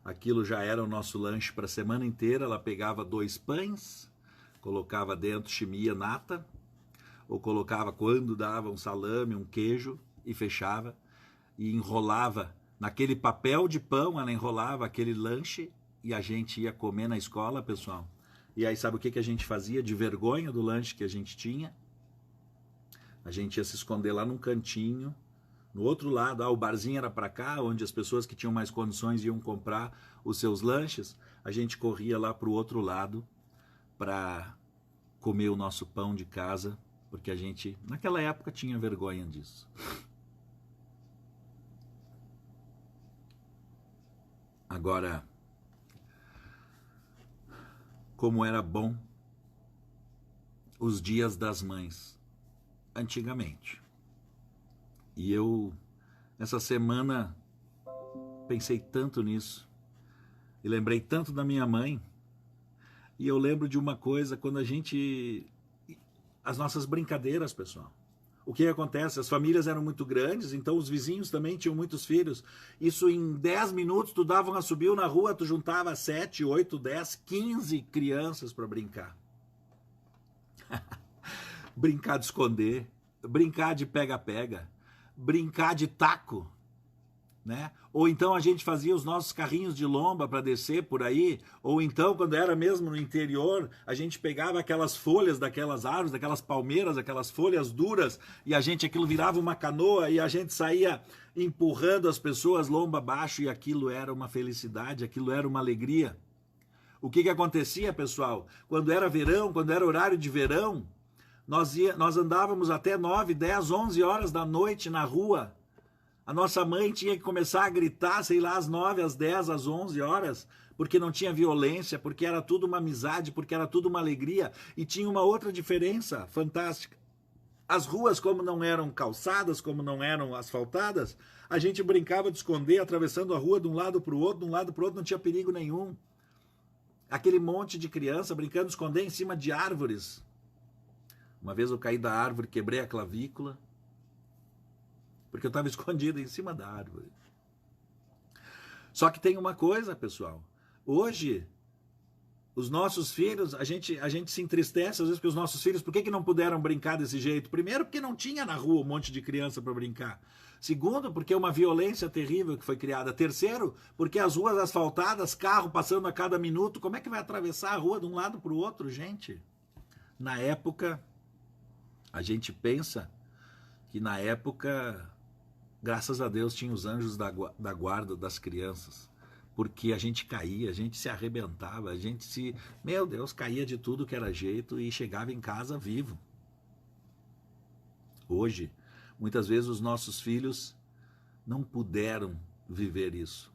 aquilo já era o nosso lanche para a semana inteira. Ela pegava 2 pães, colocava dentro chimia nata, ou colocava, quando dava, um salame, um queijo, e fechava, e enrolava naquele papel de pão, ela enrolava aquele lanche, e a gente ia comer na escola, pessoal. E aí sabe o que a gente fazia de vergonha do lanche que a gente tinha? A gente ia se esconder lá num cantinho, no outro lado, o barzinho era para cá, onde as pessoas que tinham mais condições iam comprar os seus lanches, a gente corria lá para o outro lado para comer o nosso pão de casa, porque a gente, naquela época, tinha vergonha disso. Agora, como era bom os dias das mães, antigamente. E eu, essa semana, pensei tanto nisso, e lembrei tanto da minha mãe, e eu lembro de uma coisa, quando a gente... As nossas brincadeiras, pessoal. O que acontece? As famílias eram muito grandes, então os vizinhos também tinham muitos filhos. Isso em 10 minutos, tu dava um assobio na rua, tu juntava 7, 8, 10, 15 crianças para brincar. Brincar de esconder, brincar de pega-pega, brincar de taco, né? Ou então a gente fazia os nossos carrinhos de lomba para descer por aí, ou então, quando era mesmo no interior, a gente pegava aquelas folhas daquelas árvores, daquelas palmeiras, aquelas folhas duras, e aquilo virava uma canoa, e a gente saía empurrando as pessoas lomba abaixo, e aquilo era uma felicidade, aquilo era uma alegria. O que acontecia, pessoal? Quando era verão, quando era horário de verão, nós andávamos até 9, 10, 11 horas da noite na rua. A nossa mãe tinha que começar a gritar, sei lá, às 9, às 10, às 11 horas, porque não tinha violência, porque era tudo uma amizade, porque era tudo uma alegria. E tinha uma outra diferença fantástica. As ruas, como não eram calçadas, como não eram asfaltadas, a gente brincava de esconder, atravessando a rua de um lado para o outro, não tinha perigo nenhum. Aquele monte de criança brincando de esconder em cima de árvores. Uma vez eu caí da árvore, quebrei a clavícula, porque eu estava escondido em cima da árvore. Só que tem uma coisa, pessoal. Hoje, Os nossos filhos, a gente se entristece às vezes porque os nossos filhos, por que não puderam brincar desse jeito? Primeiro, porque não tinha na rua um monte de criança para brincar. Segundo, porque uma violência terrível que foi criada. Terceiro, porque as ruas asfaltadas, carro passando a cada minuto, como é que vai atravessar a rua de um lado para o outro, gente? Na época, a gente pensa que na época, graças a Deus, tinha os anjos da guarda das crianças. Porque a gente caía, a gente se arrebentava, a gente se... Meu Deus, caía de tudo que era jeito e chegava em casa vivo. Hoje, muitas vezes os nossos filhos não puderam viver isso.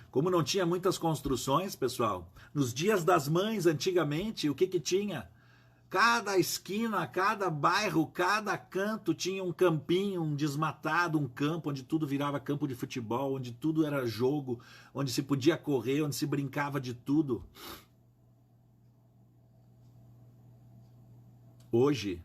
Como não tinha muitas construções, pessoal, nos dias das mães, antigamente, o que tinha? Cada esquina, cada bairro, cada canto tinha um campinho, um desmatado, um campo onde tudo virava campo de futebol, onde tudo era jogo, onde se podia correr, onde se brincava de tudo. Hoje,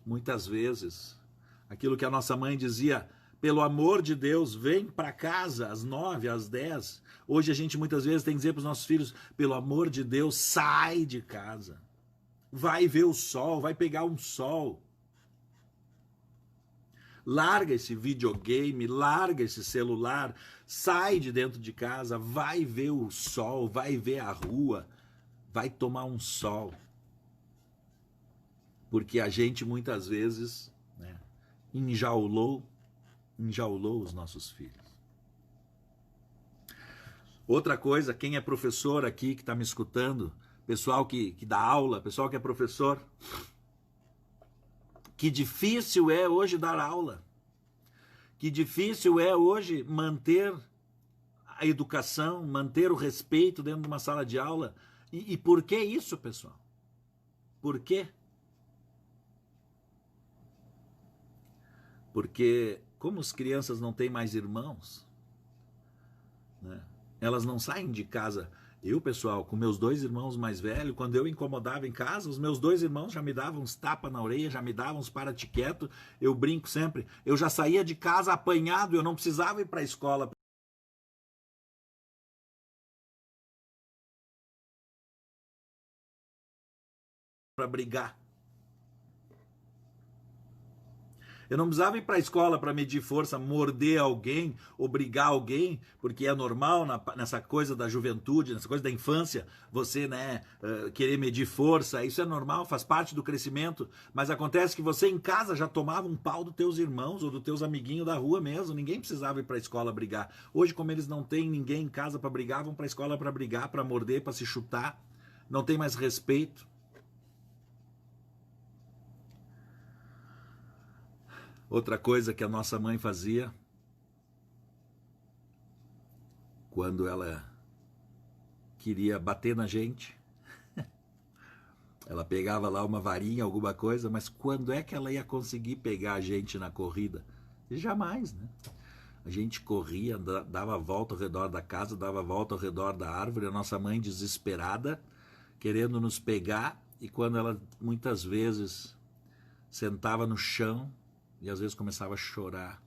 muitas vezes, aquilo que a nossa mãe dizia, pelo amor de Deus, vem para casa às 9, às 10. Hoje a gente muitas vezes tem que dizer para os nossos filhos, pelo amor de Deus, sai de casa. Vai ver o sol, vai pegar um sol. Larga esse videogame, larga esse celular, sai de dentro de casa, vai ver o sol, vai ver a rua, vai tomar um sol. Porque a gente muitas vezes, né, enjaulou os nossos filhos. Outra coisa, quem é professor aqui que está me escutando, pessoal que dá aula, pessoal que é professor, que difícil é hoje dar aula, que difícil é hoje manter a educação, manter o respeito dentro de uma sala de aula. E por que isso, pessoal? Por quê? Porque como as crianças não têm mais irmãos, né, elas não saem de casa. Eu, pessoal, com meus 2 irmãos mais velhos, quando eu incomodava em casa, os meus 2 irmãos já me davam uns tapas na orelha, já me davam uns para-te quieto. Eu brinco sempre. Eu já saía de casa apanhado, eu não precisava ir para a escola para brigar. Eu não precisava ir para a escola para medir força, morder alguém, obrigar alguém, porque é normal nessa coisa da juventude, nessa coisa da infância, você, né, querer medir força. Isso é normal, faz parte do crescimento. Mas acontece que você em casa já tomava um pau dos teus irmãos ou dos teus amiguinhos da rua mesmo. Ninguém precisava ir para a escola brigar. Hoje, como eles não têm ninguém em casa para brigar, vão para a escola para brigar, para morder, para se chutar. Não tem mais respeito. Outra coisa que a nossa mãe fazia, quando ela queria bater na gente, ela pegava lá uma varinha, alguma coisa, mas quando é que ela ia conseguir pegar a gente na corrida? Jamais, né? A gente corria, dava a volta ao redor da casa, dava a volta ao redor da árvore, a nossa mãe desesperada, querendo nos pegar, e quando ela muitas vezes sentava no chão, e às vezes começava a chorar.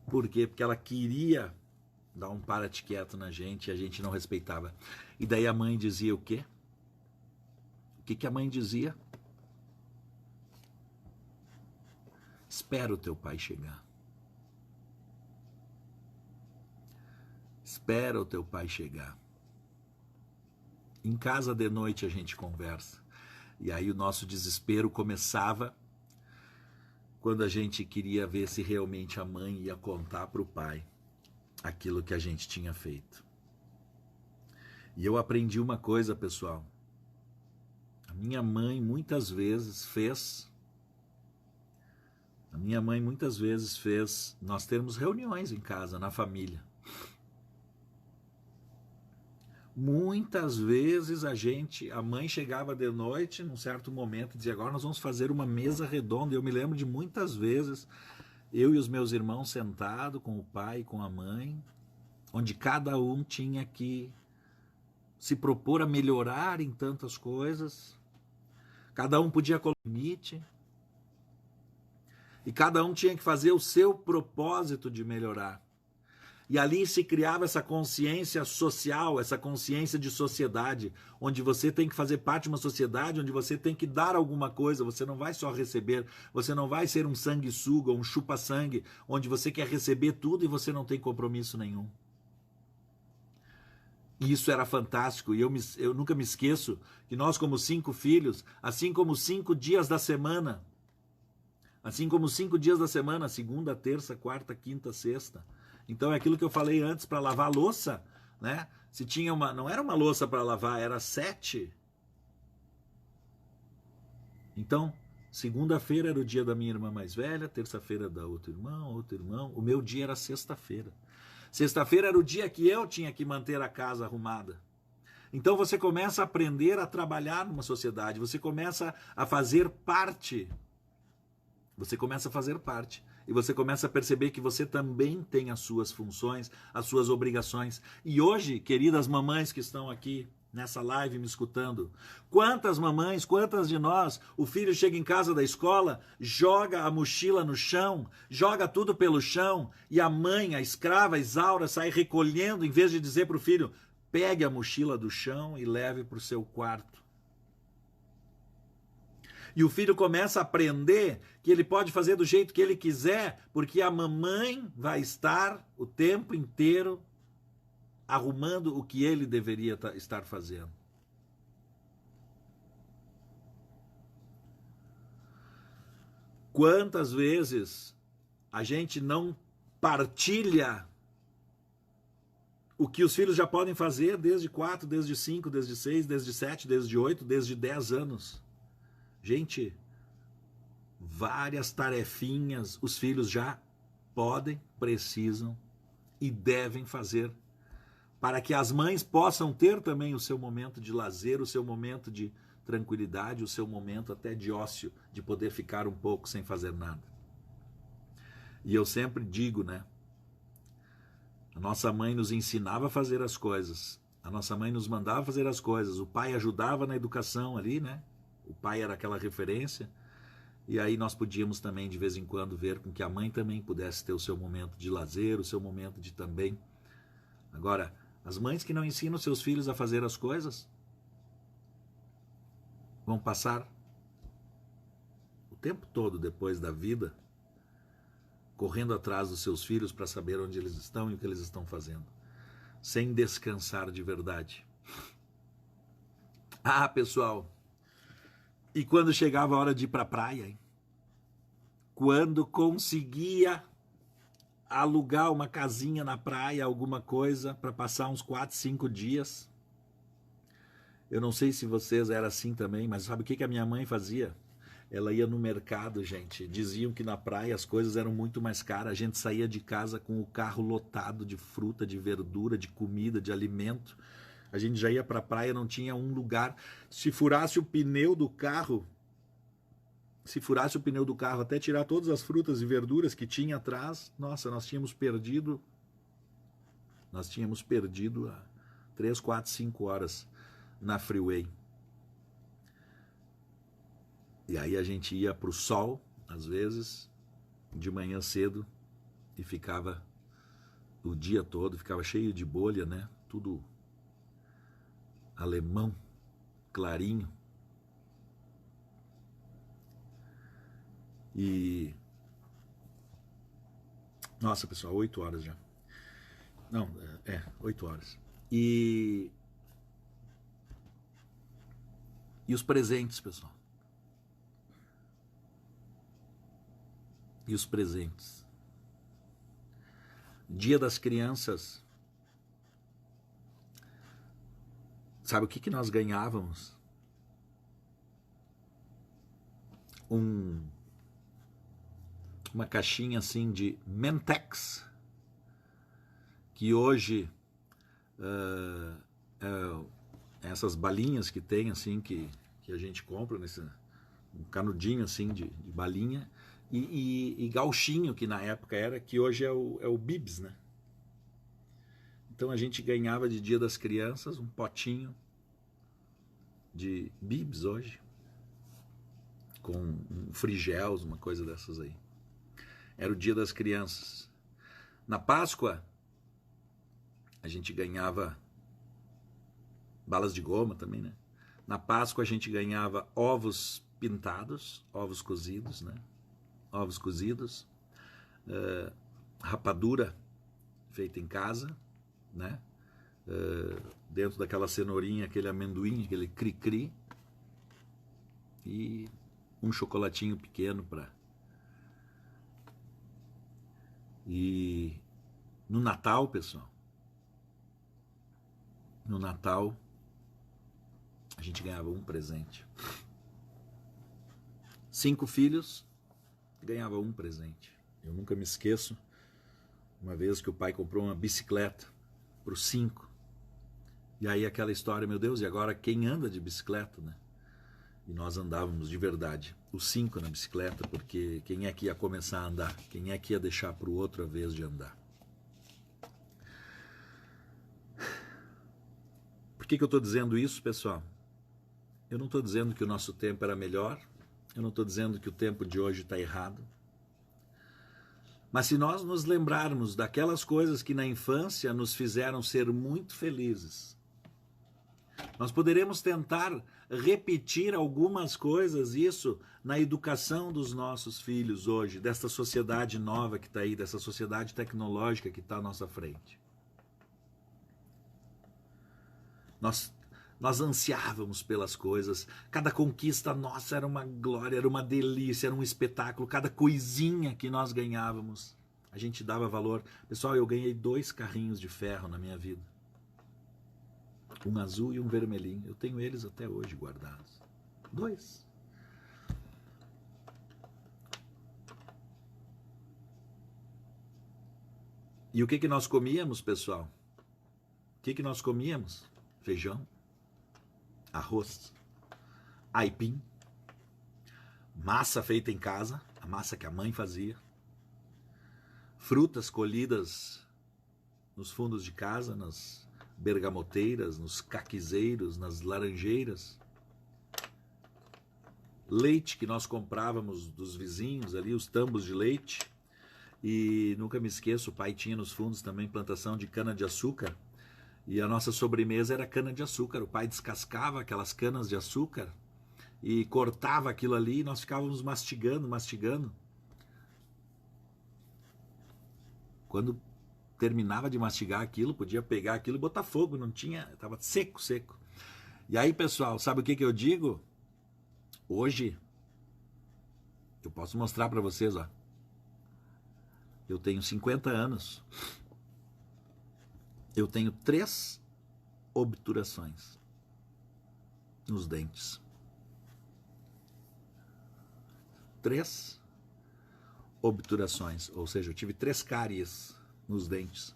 Por quê? Porque ela queria dar um para-te quieto na gente e a gente não respeitava. E daí a mãe dizia o quê? O que a mãe dizia? Espera o teu pai chegar. Espera o teu pai chegar. Em casa de noite a gente conversa. E aí o nosso desespero começava quando a gente queria ver se realmente a mãe ia contar para o pai aquilo que a gente tinha feito. E eu aprendi uma coisa, pessoal. A minha mãe muitas vezes fez nós termos reuniões em casa, na família. Muitas vezes a mãe chegava de noite, num certo momento, e dizia, agora nós vamos fazer uma mesa redonda. Eu me lembro de muitas vezes, eu e os meus irmãos sentados com o pai e com a mãe, onde cada um tinha que se propor a melhorar em tantas coisas, cada um podia colocar limite, e cada um tinha que fazer o seu propósito de melhorar. E ali se criava essa consciência social, essa consciência de sociedade, onde você tem que fazer parte de uma sociedade, onde você tem que dar alguma coisa, você não vai só receber, você não vai ser um sanguessuga, um chupa-sangue, onde você quer receber tudo e você não tem compromisso nenhum. E isso era fantástico, e eu nunca me esqueço que nós, como 5 filhos, assim como 5 dias da semana, segunda, terça, quarta, quinta, sexta. Então é aquilo que eu falei antes, para lavar a louça, né? Se tinha não era uma louça para lavar, era 7. Então, segunda-feira era o dia da minha irmã mais velha, terça-feira da outro irmão, o meu dia era sexta-feira. Sexta-feira era o dia que eu tinha que manter a casa arrumada. Então você começa a aprender a trabalhar numa sociedade, você começa a fazer parte. Você começa a fazer parte. E você começa a perceber que você também tem as suas funções, as suas obrigações. E hoje, queridas mamães que estão aqui nessa live me escutando, quantas mamães, quantas de nós, o filho chega em casa da escola, joga a mochila no chão, joga tudo pelo chão, e a mãe, a escrava, a Isaura, sai recolhendo, em vez de dizer para o filho, pegue a mochila do chão e leve para o seu quarto. E o filho começa a aprender que ele pode fazer do jeito que ele quiser, porque a mamãe vai estar o tempo inteiro arrumando o que ele deveria estar fazendo. Quantas vezes a gente não partilha o que os filhos já podem fazer desde 4, desde 5, desde 6, desde 7, desde 8, desde 10 anos? Gente, várias tarefinhas os filhos já podem, precisam e devem fazer, para que as mães possam ter também o seu momento de lazer, o seu momento de tranquilidade, o seu momento até de ócio, de poder ficar um pouco sem fazer nada. E eu sempre digo, né? A nossa mãe nos ensinava a fazer as coisas, a nossa mãe nos mandava fazer as coisas, o pai ajudava na educação ali, né? O pai era aquela referência, e aí nós podíamos também de vez em quando ver com que a mãe também pudesse ter o seu momento de lazer, o seu momento de também. Agora, as mães que não ensinam seus filhos a fazer as coisas vão passar o tempo todo depois da vida correndo atrás dos seus filhos para saber onde eles estão e o que eles estão fazendo, sem descansar de verdade. Ah, pessoal, e quando chegava a hora de ir para a praia, hein? Quando conseguia alugar uma casinha na praia, alguma coisa, para passar uns 4, 5 dias. Eu não sei se vocês eram assim também, mas sabe o que a minha mãe fazia? Ela ia no mercado, gente. Diziam que na praia as coisas eram muito mais caras. A gente saía de casa com o carro lotado de fruta, de verdura, de comida, de alimento. A gente já ia para a praia, não tinha um lugar. Se furasse o pneu do carro, até tirar todas as frutas e verduras que tinha atrás, nossa, nós tínhamos perdido a 3, 4, 5 horas na freeway. E aí a gente ia para o sol, às vezes, de manhã cedo, e ficava o dia todo, ficava cheio de bolha, né? Tudo alemão, clarinho. E nossa, pessoal, 8 horas já. Não, 8 horas. E os presentes, pessoal. E os presentes. Dia das Crianças. Sabe o que nós ganhávamos? Uma caixinha assim de Mentex, que hoje essas balinhas que tem assim, que a gente compra nesse um canudinho assim de balinha, e gauchinho, que na época era, que hoje é o Bibs, né? Então a gente ganhava de Dia das Crianças um potinho de Bibs hoje, com um frigels, uma coisa dessas aí. Era o Dia das Crianças. Na Páscoa, a gente ganhava balas de goma também, né? Na Páscoa a gente ganhava ovos pintados, ovos cozidos, né? Ovos cozidos, rapadura feita em casa, né? Dentro daquela cenourinha, aquele amendoim, aquele cri-cri, e um chocolatinho pequeno para... E no Natal, pessoal, no Natal a gente ganhava um presente. 5 filhos, ganhava um presente. Eu nunca me esqueço, uma vez que o pai comprou uma bicicleta para os 5. E aí aquela história, meu Deus, e agora quem anda de bicicleta, né? E nós andávamos de verdade, os 5 na bicicleta, porque quem é que ia começar a andar? Quem é que ia deixar para o outro a vez de andar? Por que eu estou dizendo isso, pessoal? Eu não estou dizendo que o nosso tempo era melhor, eu não estou dizendo que o tempo de hoje está errado. Mas se nós nos lembrarmos daquelas coisas que na infância nos fizeram ser muito felizes, nós poderemos tentar repetir algumas coisas, isso na educação dos nossos filhos hoje, desta sociedade nova que está aí, dessa sociedade tecnológica que está à nossa frente. Nós ansiávamos pelas coisas, cada conquista nossa era uma glória, era uma delícia, era um espetáculo, cada coisinha que nós ganhávamos, a gente dava valor. Pessoal, eu ganhei 2 carrinhos de ferro na minha vida. Um azul e um vermelhinho. Eu tenho eles até hoje guardados. 2. E o que nós comíamos, pessoal? O que nós comíamos? Feijão, arroz, aipim, massa feita em casa, a massa que a mãe fazia, frutas colhidas nos fundos de casa, nas bergamoteiras, nos caquizeiros, nas laranjeiras, leite que nós comprávamos dos vizinhos ali, os tambos de leite, e nunca me esqueço, o pai tinha nos fundos também plantação de cana-de-açúcar, e a nossa sobremesa era cana-de-açúcar. O pai descascava aquelas canas de açúcar e cortava aquilo ali e nós ficávamos mastigando. Quando terminava de mastigar aquilo, podia pegar aquilo e botar fogo, não tinha, estava seco. E aí, pessoal, sabe o que eu digo? Hoje, eu posso mostrar para vocês, ó. Eu tenho 50 anos. Eu tenho 3 obturações nos dentes. 3 obturações, ou seja, eu tive 3 cáries nos dentes.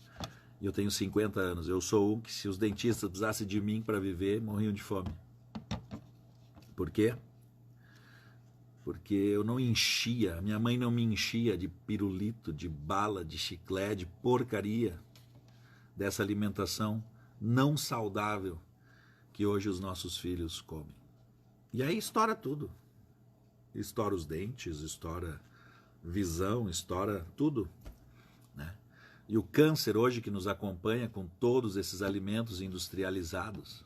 E eu tenho 50 anos. Eu sou um que, se os dentistas precisassem de mim para viver, morriam de fome. Por quê? Porque eu não enchia, minha mãe não me enchia de pirulito, de bala, de chiclete, de porcaria, dessa alimentação não saudável que hoje os nossos filhos comem. E aí estoura tudo. Estoura os dentes, estoura visão, estoura tudo, né? E o câncer hoje que nos acompanha com todos esses alimentos industrializados.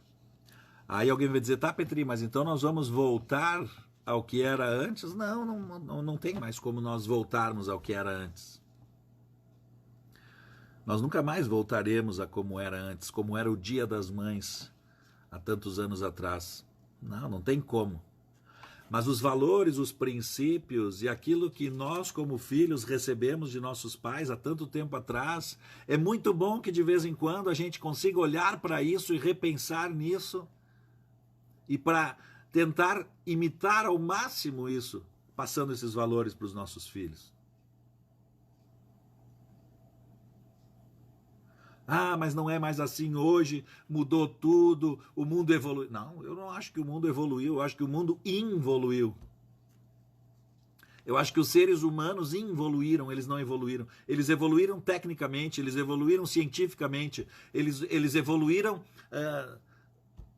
Aí alguém vai dizer, tá, Petri, mas então nós vamos voltar ao que era antes? Não tem mais como nós voltarmos ao que era antes. Nós nunca mais voltaremos a como era antes, como era o Dia das Mães, há tantos anos atrás. Não tem como. Mas os valores, os princípios e aquilo que nós como filhos recebemos de nossos pais há tanto tempo atrás, é muito bom que de vez em quando a gente consiga olhar para isso e repensar nisso e para tentar imitar ao máximo isso, passando esses valores para os nossos filhos. Ah, mas não é mais assim hoje, mudou tudo, o mundo evoluiu. Não, eu não acho que o mundo evoluiu, eu acho que o mundo involuiu. Eu acho que os seres humanos involuíram, eles não evoluíram. Eles evoluíram tecnicamente, eles evoluíram cientificamente, eles evoluíram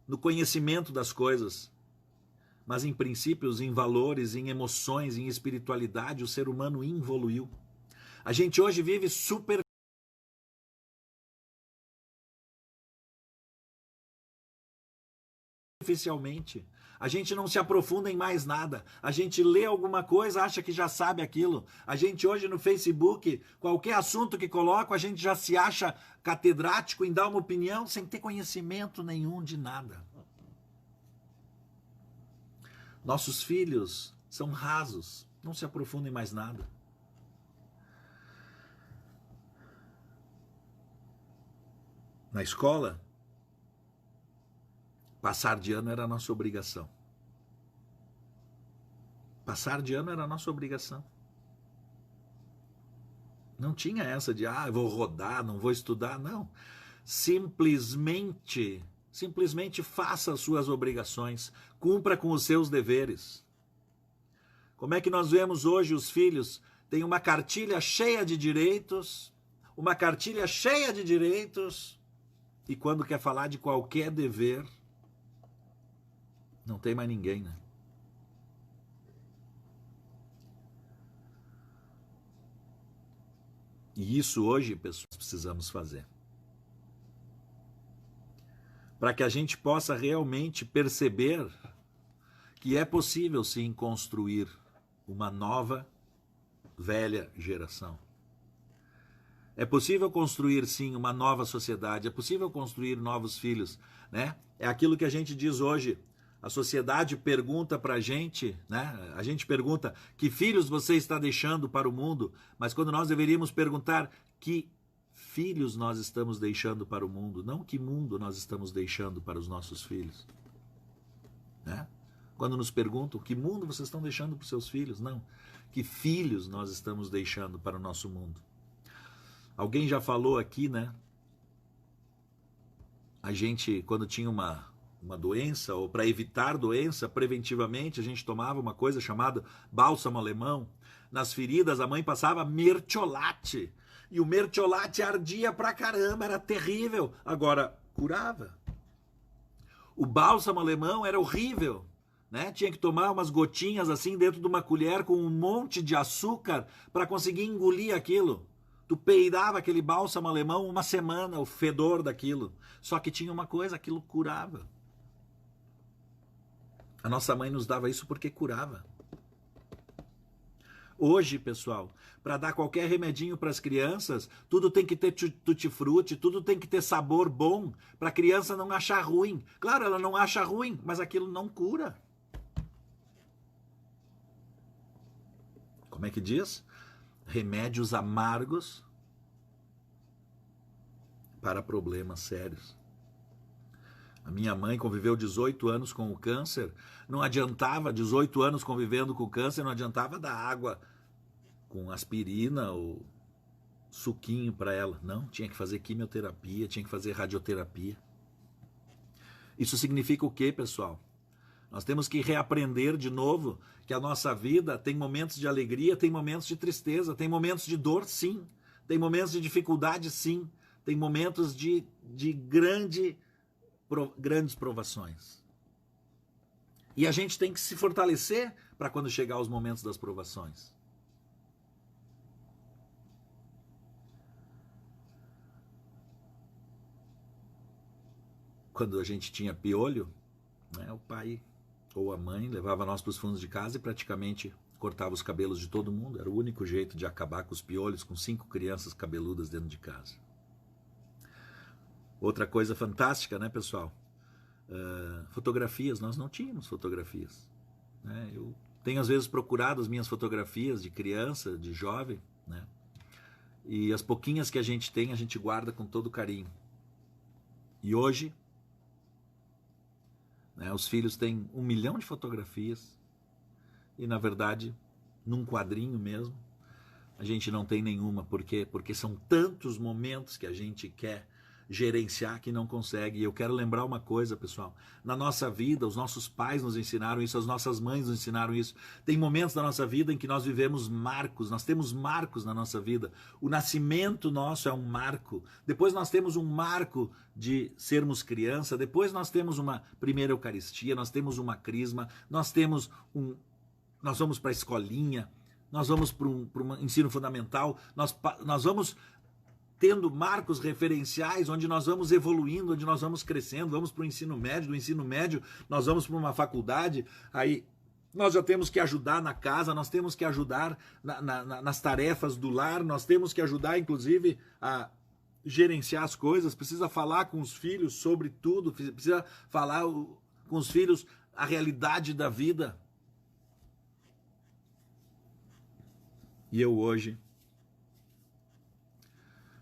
no conhecimento das coisas. Mas em princípios, em valores, em emoções, em espiritualidade, o ser humano involuiu. A gente hoje vive super superficialmente. A gente não se aprofunda em mais nada. A gente lê alguma coisa, acha que já sabe aquilo. A gente hoje no Facebook, qualquer assunto que coloca, a gente já se acha catedrático em dar uma opinião sem ter conhecimento nenhum de nada. Nossos filhos são rasos, não se aprofundam em mais nada. Na escola, passar de ano era a nossa obrigação. Passar de ano era a nossa obrigação. Não tinha essa de, eu vou rodar, não vou estudar, não. Simplesmente faça as suas obrigações, cumpra com os seus deveres. Como é que nós vemos hoje os filhos? Tem uma cartilha cheia de direitos, e quando quer falar de qualquer dever, não tem mais ninguém, né? E isso hoje, pessoas, precisamos fazer. Para que a gente possa realmente perceber que é possível sim construir uma nova, velha geração. É possível construir sim uma nova sociedade, é possível construir novos filhos, né? É aquilo que a gente diz hoje. A sociedade pergunta para a gente, né? A gente pergunta que filhos você está deixando para o mundo, mas quando nós deveríamos perguntar que filhos nós estamos deixando para o mundo, não que mundo nós estamos deixando para os nossos filhos, né? Quando nos perguntam que mundo vocês estão deixando para os seus filhos, não, que filhos nós estamos deixando para o nosso mundo. Alguém já falou aqui, né? A gente, quando tinha uma doença, ou para evitar doença, preventivamente, a gente tomava uma coisa chamada bálsamo alemão. Nas feridas, a mãe passava mertiolate. E o mertiolate ardia pra caramba, era terrível. Agora, curava. O bálsamo alemão era horrível, né? Tinha que tomar umas gotinhas assim dentro de uma colher com um monte de açúcar para conseguir engolir aquilo. Tu peidava aquele bálsamo alemão uma semana, o fedor daquilo. Só que tinha uma coisa, aquilo curava. A nossa mãe nos dava isso porque curava. Hoje, pessoal, para dar qualquer remedinho para as crianças, tudo tem que ter tutti-frutti, tudo tem que ter sabor bom, para a criança não achar ruim. Claro, ela não acha ruim, mas aquilo não cura. Como é que diz? Remédios amargos para problemas sérios. A minha mãe conviveu 18 anos com o câncer, não adiantava, 18 anos convivendo com o câncer, não adiantava dar água com aspirina ou suquinho para ela. Não, tinha que fazer quimioterapia, tinha que fazer radioterapia. Isso significa o quê, pessoal? Nós temos que reaprender de novo que a nossa vida tem momentos de alegria, tem momentos de tristeza, tem momentos de dor, sim. Tem momentos de dificuldade, sim. Tem momentos de grandes provações. E a gente tem que se fortalecer para quando chegar os momentos das provações. Quando a gente tinha piolho, né, o pai ou a mãe levava nós para os fundos de casa e praticamente cortava os cabelos de todo mundo. Era o único jeito de acabar com os piolhos, com 5 crianças cabeludas dentro de casa. Outra coisa fantástica, né, pessoal? Fotografias, nós não tínhamos fotografias, né? Eu tenho às vezes procurado as minhas fotografias de criança, de jovem, né? E as pouquinhas que a gente tem, a gente guarda com todo carinho. E hoje, né, os filhos têm 1 milhão de fotografias e, na verdade, num quadrinho mesmo, a gente não tem nenhuma. Por quê? Porque são tantos momentos que a gente quer gerenciar que não consegue. E eu quero lembrar uma coisa, pessoal. Na nossa vida, os nossos pais nos ensinaram isso, as nossas mães nos ensinaram isso. Tem momentos da nossa vida em que nós vivemos marcos, nós temos marcos na nossa vida. O nascimento nosso é um marco. Depois nós temos um marco de sermos criança. Depois nós temos uma primeira Eucaristia, nós temos uma crisma, nós vamos para a escolinha, nós vamos para um ensino fundamental, nós vamos tendo marcos referenciais, onde nós vamos evoluindo, onde nós vamos crescendo, vamos para o ensino médio, do ensino médio nós vamos para uma faculdade, aí nós já temos que ajudar na casa, nós temos que ajudar nas tarefas do lar, nós temos que ajudar, inclusive, a gerenciar as coisas, precisa falar com os filhos sobre tudo, precisa falar com os filhos a realidade da vida. E eu hoje,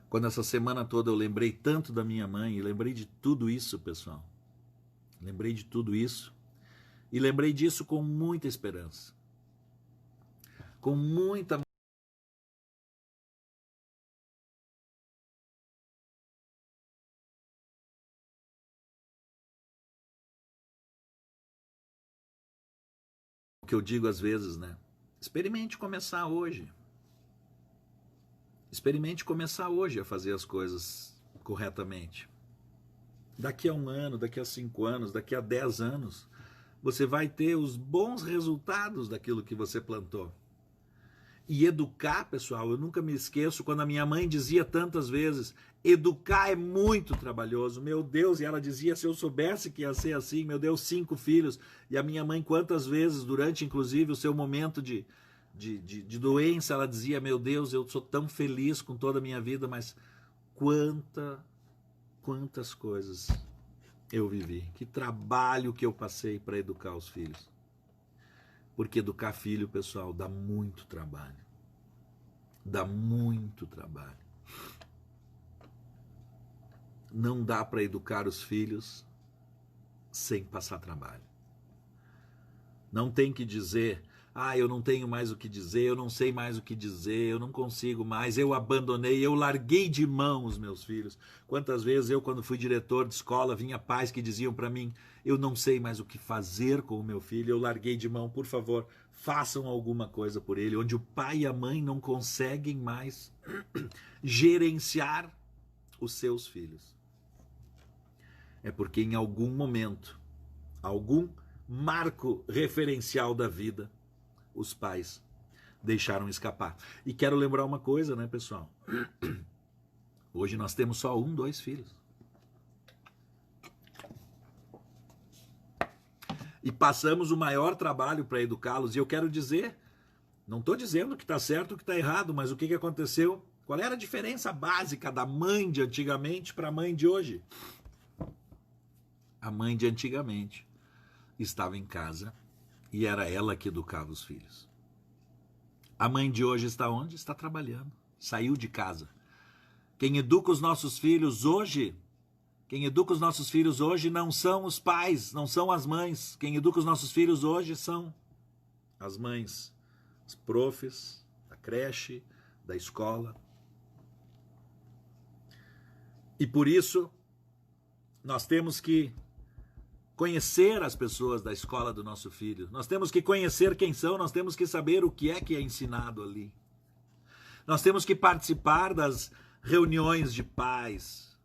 quando essa semana toda eu lembrei tanto da minha mãe, e lembrei de tudo isso, pessoal, lembrei de tudo isso, e lembrei disso com muita esperança, com muita... O que eu digo às vezes, né? Experimente começar hoje. Experimente começar hoje a fazer as coisas corretamente. Daqui a 1 ano, daqui a 5 anos, daqui a 10 anos, você vai ter os bons resultados daquilo que você plantou. E educar, pessoal, eu nunca me esqueço quando a minha mãe dizia tantas vezes, educar é muito trabalhoso, meu Deus, e ela dizia, se eu soubesse que ia ser assim, meu Deus, 5 filhos, e a minha mãe quantas vezes, durante inclusive o seu momento de doença, ela dizia, meu Deus, eu sou tão feliz com toda a minha vida, mas quantas coisas eu vivi, que trabalho que eu passei para educar os filhos. Porque educar filho, pessoal, dá muito trabalho. Dá muito trabalho. Não dá para educar os filhos sem passar trabalho. Não tem que dizer, eu não tenho mais o que dizer, eu não sei mais o que dizer, eu não consigo mais, eu abandonei, eu larguei de mão os meus filhos. Quantas vezes eu, quando fui diretor de escola, vinha pais que diziam para mim, eu não sei mais o que fazer com o meu filho, eu larguei de mão, por favor, façam alguma coisa por ele, onde o pai e a mãe não conseguem mais gerenciar os seus filhos. É porque em algum momento, algum marco referencial da vida, os pais deixaram escapar. E quero lembrar uma coisa, né, pessoal? Hoje nós temos só 1, 2 filhos. E passamos o maior trabalho para educá-los. E eu quero dizer, não estou dizendo que está certo ou que está errado, mas o que aconteceu? Qual era a diferença básica da mãe de antigamente para a mãe de hoje? A mãe de antigamente estava em casa e era ela que educava os filhos. A mãe de hoje está onde? Está trabalhando, saiu de casa. Quem educa os nossos filhos hoje, não são os pais, não são as mães. Quem educa os nossos filhos hoje são as mães, os profs, da creche, da escola. E por isso, nós temos que conhecer as pessoas da escola do nosso filho. Nós temos que conhecer quem são, nós temos que saber o que é ensinado ali. Nós temos que participar das reuniões de pais,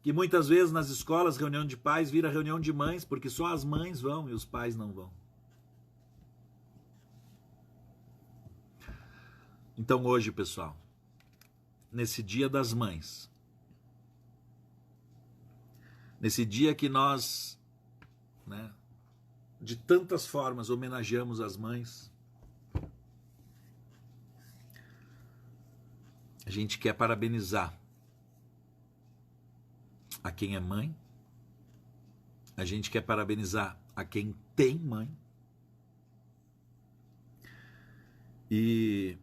que muitas vezes nas escolas, reunião de pais vira reunião de mães, porque só as mães vão e os pais não vão. Então hoje, pessoal, nesse Dia das Mães, nesse dia que nós, de tantas formas homenageamos as mães, a gente quer parabenizar a quem é mãe, a gente quer parabenizar a quem tem mãe, e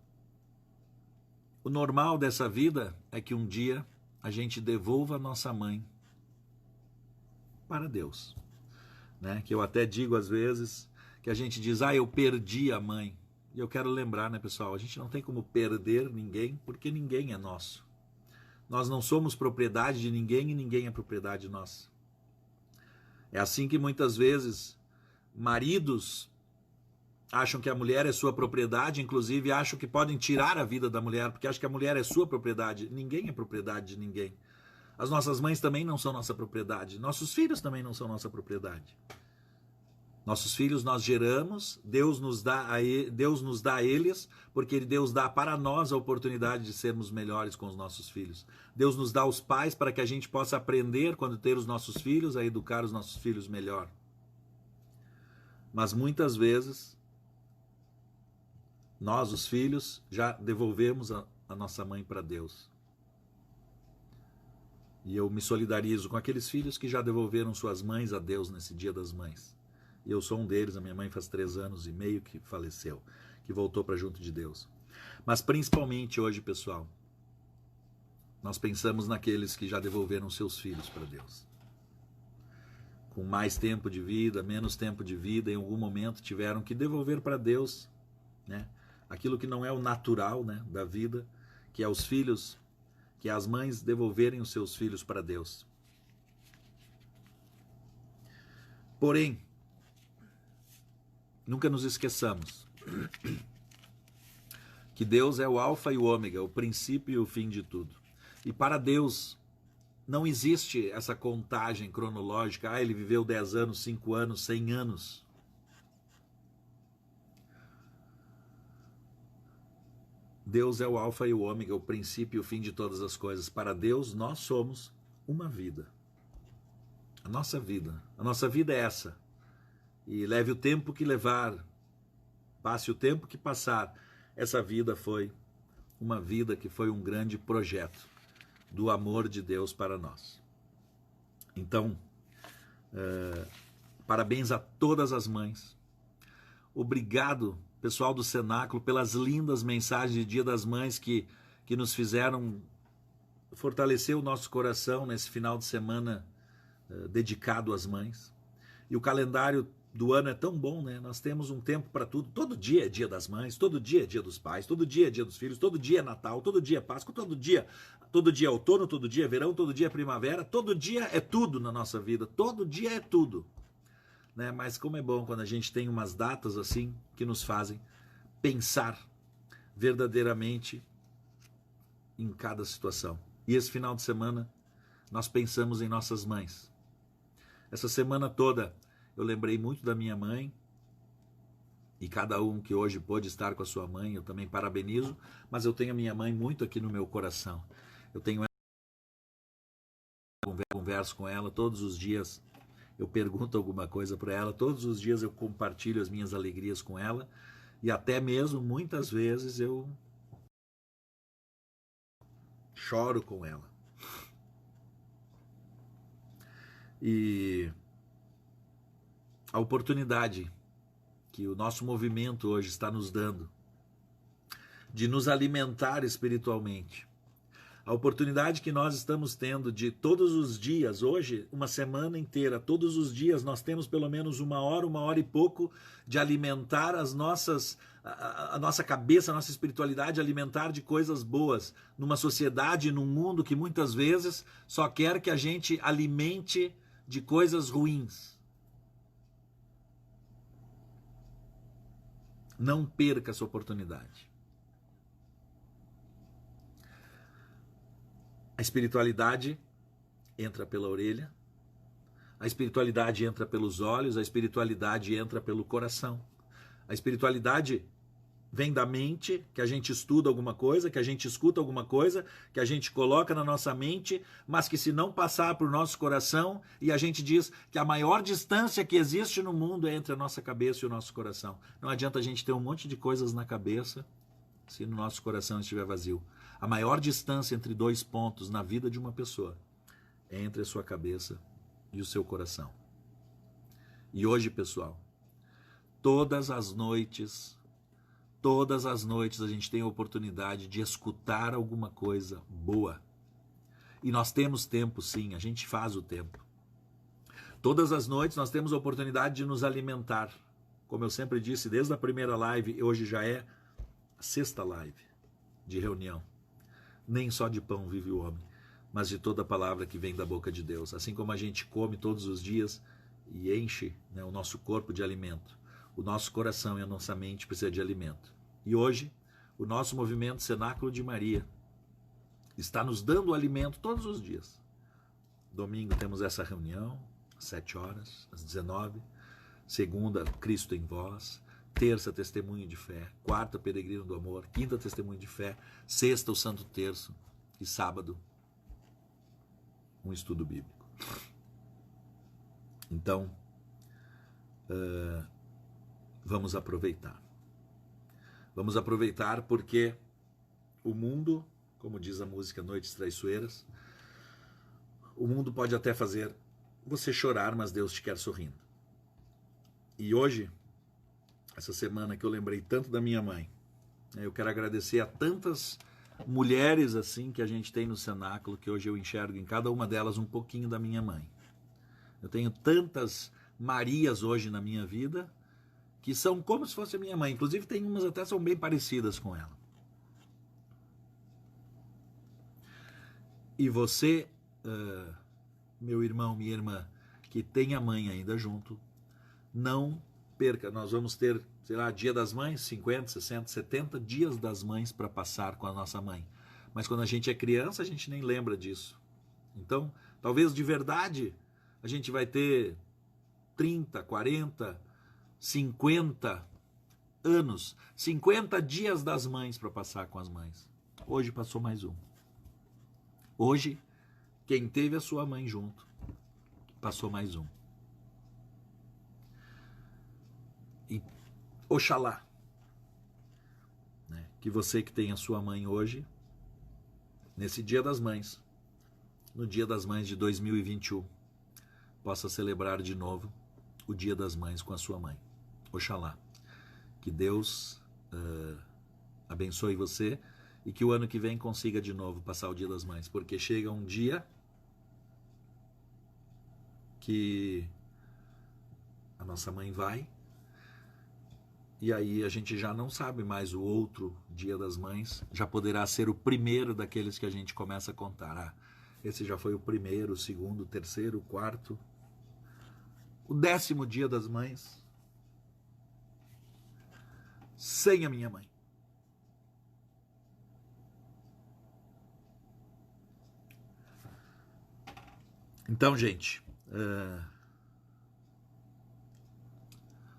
o normal dessa vida é que um dia a gente devolva a nossa mãe para Deus. Que eu até digo às vezes, que a gente diz, eu perdi a mãe. E eu quero lembrar, pessoal, a gente não tem como perder ninguém, porque ninguém é nosso. Nós não somos propriedade de ninguém e ninguém é propriedade nossa. É assim que muitas vezes maridos acham que a mulher é sua propriedade, inclusive acham que podem tirar a vida da mulher, porque acham que a mulher é sua propriedade. Ninguém é propriedade de ninguém. As nossas mães também não são nossa propriedade. Nossos filhos também não são nossa propriedade. Nossos filhos nós geramos, Deus nos dá a eles, porque Deus dá para nós a oportunidade de sermos melhores com os nossos filhos. Deus nos dá os pais para que a gente possa aprender, quando ter os nossos filhos, a educar os nossos filhos melhor. Mas muitas vezes, nós, os filhos, já devolvemos a nossa mãe para Deus. E eu me solidarizo com aqueles filhos que já devolveram suas mães a Deus nesse Dia das Mães. E eu sou um deles, a minha mãe faz 3 anos e meio que faleceu, que voltou para junto de Deus. Mas principalmente hoje, pessoal, nós pensamos naqueles que já devolveram seus filhos para Deus. Com mais tempo de vida, menos tempo de vida, em algum momento tiveram que devolver para Deus, né, aquilo que não é o natural, né, da vida, que é os filhos, que é as mães devolverem os seus filhos para Deus. Porém, nunca nos esqueçamos que Deus é o alfa e o ômega, o princípio e o fim de tudo. E para Deus não existe essa contagem cronológica, ele viveu 10 anos, 5 anos, 100 anos. Deus é o alfa e o ômega, o princípio e o fim de todas as coisas. Para Deus, nós somos uma vida. A nossa vida é essa. E leve o tempo que levar, passe o tempo que passar, essa vida foi uma vida que foi um grande projeto do amor de Deus para nós. Então, parabéns a todas as mães. Obrigado, pessoal do Cenáculo, pelas lindas mensagens de Dia das Mães que nos fizeram fortalecer o nosso coração nesse final de semana dedicado às mães. E o calendário do ano é tão bom, né? Nós temos um tempo para tudo. Todo dia é Dia das Mães, todo dia é Dia dos Pais, todo dia é Dia dos Filhos, todo dia é Natal, todo dia é Páscoa, todo dia é outono, todo dia é verão, todo dia é primavera, todo dia é tudo na nossa vida, todo dia é tudo. Né? Mas como é bom quando a gente tem umas datas assim que nos fazem pensar verdadeiramente em cada situação. E esse final de semana nós pensamos em nossas mães. Essa semana toda eu lembrei muito da minha mãe, e cada um que hoje pôde estar com a sua mãe, eu também parabenizo, mas eu tenho a minha mãe muito aqui no meu coração. Eu tenho ela, converso com ela todos os dias, eu pergunto alguma coisa para ela, todos os dias eu compartilho as minhas alegrias com ela, e até mesmo muitas vezes eu choro com ela. E a oportunidade que o nosso movimento hoje está nos dando de nos alimentar espiritualmente, a oportunidade que nós estamos tendo de todos os dias, hoje, uma semana inteira, todos os dias nós temos pelo menos 1 hora e pouco de alimentar a nossa cabeça, a nossa espiritualidade, alimentar de coisas boas, numa sociedade, num mundo que muitas vezes só quer que a gente alimente de coisas ruins. Não perca essa oportunidade. A espiritualidade entra pela orelha, a espiritualidade entra pelos olhos, a espiritualidade entra pelo coração. A espiritualidade vem da mente, que a gente estuda alguma coisa, que a gente escuta alguma coisa, que a gente coloca na nossa mente, mas que se não passar para o nosso coração, e a gente diz que a maior distância que existe no mundo é entre a nossa cabeça e o nosso coração. Não adianta a gente ter um monte de coisas na cabeça se no nosso coração estiver vazio. A maior distância entre 2 pontos na vida de uma pessoa é entre a sua cabeça e o seu coração. E hoje, pessoal, todas as noites a gente tem a oportunidade de escutar alguma coisa boa. E nós temos tempo, sim, a gente faz o tempo. Todas as noites nós temos a oportunidade de nos alimentar. Como eu sempre disse, desde a primeira live, hoje já é a 6ª live de reunião. Nem só de pão vive o homem, mas de toda a palavra que vem da boca de Deus. Assim como a gente come todos os dias e enche, né, o nosso corpo de alimento, o nosso coração e a nossa mente precisam de alimento. E hoje, o nosso movimento Cenáculo de Maria está nos dando alimento todos os dias. Domingo temos essa reunião, às 7 horas, às 19. segunda, Cristo em vós, terça, testemunho de fé, quarta, peregrino do amor, quinta, testemunho de fé, sexta, o Santo Terço e sábado, um estudo bíblico. Então, vamos aproveitar. Vamos aproveitar porque o mundo, como diz a música Noites Traiçoeiras, o mundo pode até fazer você chorar, mas Deus te quer sorrindo. E hoje, essa semana que eu lembrei tanto da minha mãe, eu quero agradecer a tantas mulheres assim que a gente tem no cenáculo, que hoje eu enxergo em cada uma delas um pouquinho da minha mãe. Eu tenho tantas Marias hoje na minha vida, que são como se fosse a minha mãe. Inclusive tem umas até são bem parecidas com ela. E você, meu irmão, minha irmã, que tem a mãe ainda junto, não perca. Nós vamos ter, sei lá, Dia das Mães, 50, 60, 70 dias das mães para passar com a nossa mãe. Mas quando a gente é criança, a gente nem lembra disso. Então, talvez de verdade, a gente vai ter 30, 40, 50 anos, 50 dias das mães para passar com as mães. Hoje passou mais um. Hoje, quem teve a sua mãe junto, passou mais um. E oxalá, né, que você que tem a sua mãe hoje, nesse Dia das Mães, no Dia das Mães de 2021, possa celebrar de novo o Dia das Mães com a sua mãe. Oxalá. Que Deus abençoe você e que o ano que vem consiga de novo passar o Dia das Mães, porque chega um dia que a nossa mãe vai e aí a gente já não sabe mais o outro Dia das Mães, já poderá ser o primeiro daqueles que a gente começa a contar. Esse já foi o primeiro, o segundo, o terceiro, o quarto, o 10º Dia das Mães sem a minha mãe. Então, gente,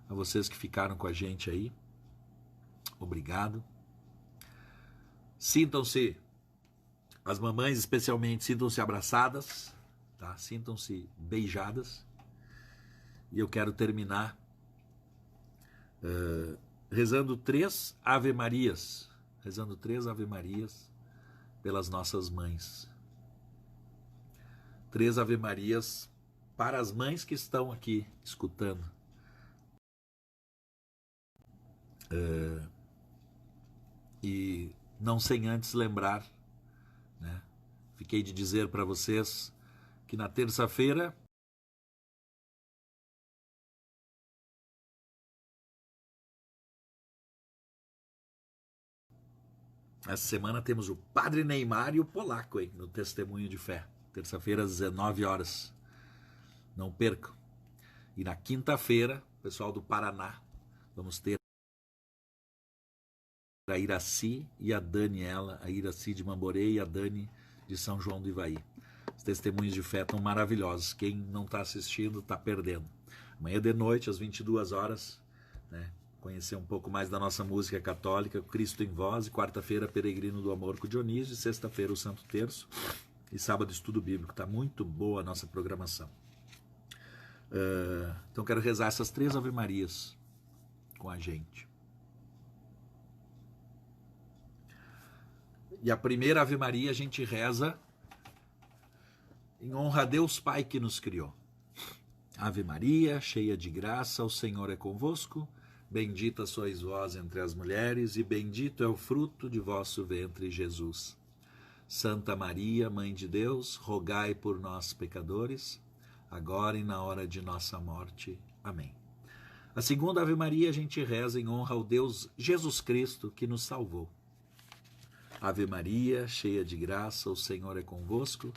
a vocês que ficaram com a gente aí, obrigado. Sintam-se, as mamães especialmente, sintam-se abraçadas, tá? Sintam-se beijadas. E eu quero terminar rezando 3 Ave Marias, pelas nossas mães. 3 Ave Marias para as mães que estão aqui escutando. E não sem antes lembrar, né? Fiquei de dizer para vocês que na terça-feira essa semana temos o Padre Neymar e o Polaco, hein, no Testemunho de Fé. Terça-feira às 19 horas. Não percam. E na quinta-feira, o pessoal do Paraná, vamos ter a Iraci e a Daniela, a Iraci de Mamborê e a Dani de São João do Ivaí. Os testemunhos de fé estão maravilhosos. Quem não está assistindo está perdendo. Amanhã de noite, às 22 horas, né, conhecer um pouco mais da nossa música católica, Cristo em Vós, e quarta-feira, Peregrino do Amor com Dionísio, e sexta-feira, o Santo Terço, e sábado, estudo bíblico. Está muito boa a nossa programação. Então quero rezar essas 3 Ave Marias com a gente. E a primeira Ave Maria a gente reza em honra a Deus Pai que nos criou. Ave Maria, cheia de graça, o Senhor é convosco. Bendita sois vós entre as mulheres, e bendito é o fruto de vosso ventre, Jesus. Santa Maria, Mãe de Deus, rogai por nós, pecadores, agora e na hora de nossa morte. Amém. A segunda Ave Maria a gente reza em honra ao Deus Jesus Cristo, que nos salvou. Ave Maria, cheia de graça, o Senhor é convosco.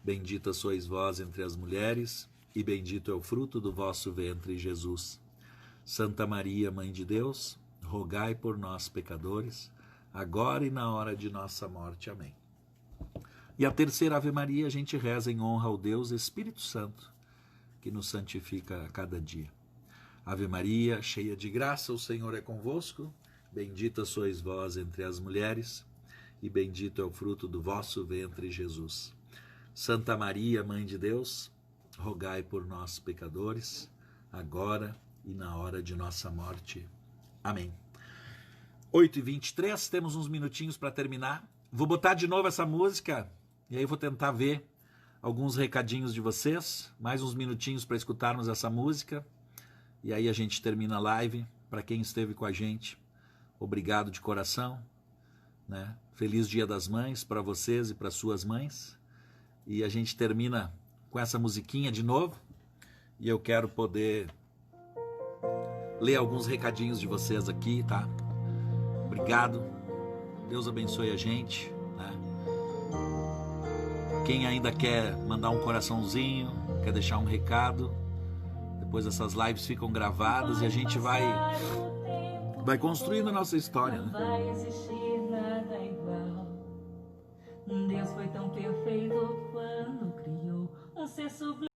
Bendita sois vós entre as mulheres, e bendito é o fruto do vosso ventre, Jesus. Santa Maria, Mãe de Deus, rogai por nós, pecadores, agora e na hora de nossa morte. Amém. E a terceira Ave Maria a gente reza em honra ao Deus Espírito Santo, que nos santifica a cada dia. Ave Maria, cheia de graça, o Senhor é convosco. Bendita sois vós entre as mulheres, e bendito é o fruto do vosso ventre, Jesus. Santa Maria, Mãe de Deus, rogai por nós, pecadores, agora e na hora de nossa morte. Amém. 8h23, temos uns minutinhos para terminar. Vou botar de novo essa música, e aí vou tentar ver alguns recadinhos de vocês, mais uns minutinhos para escutarmos essa música, e aí a gente termina a live. Para quem esteve com a gente, obrigado de coração, né? Feliz Dia das Mães para vocês e para suas mães. E a gente termina com essa musiquinha de novo, e eu quero poder ler alguns recadinhos de vocês aqui, tá? Obrigado, Deus abençoe a gente, né? Quem ainda quer mandar um coraçãozinho, quer deixar um recado, depois essas lives ficam gravadas e a gente vai construindo a nossa história, né? Não vai existir nada igual. Deus foi tão perfeito quando criou um ser sublime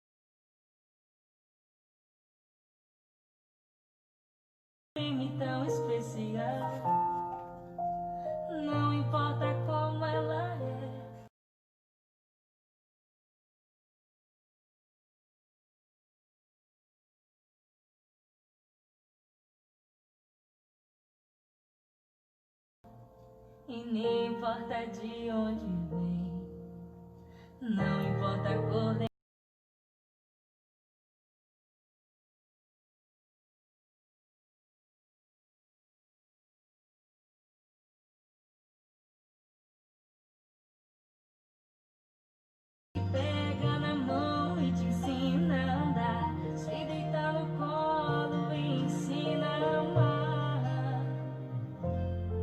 tão especial. Não importa como ela é. E nem importa de onde vem, não importa a cor nem pega na mão e te ensina a andar, se deita no colo e ensina a amar.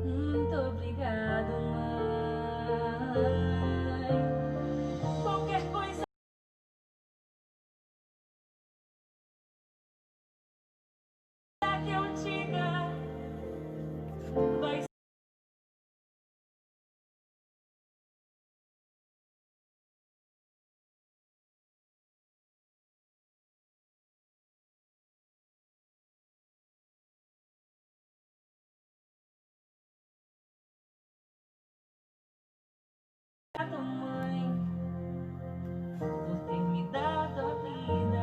Muito obrigado, mãe. Qualquer coisa que eu diga vai ser mãe, por ter me dado a vida.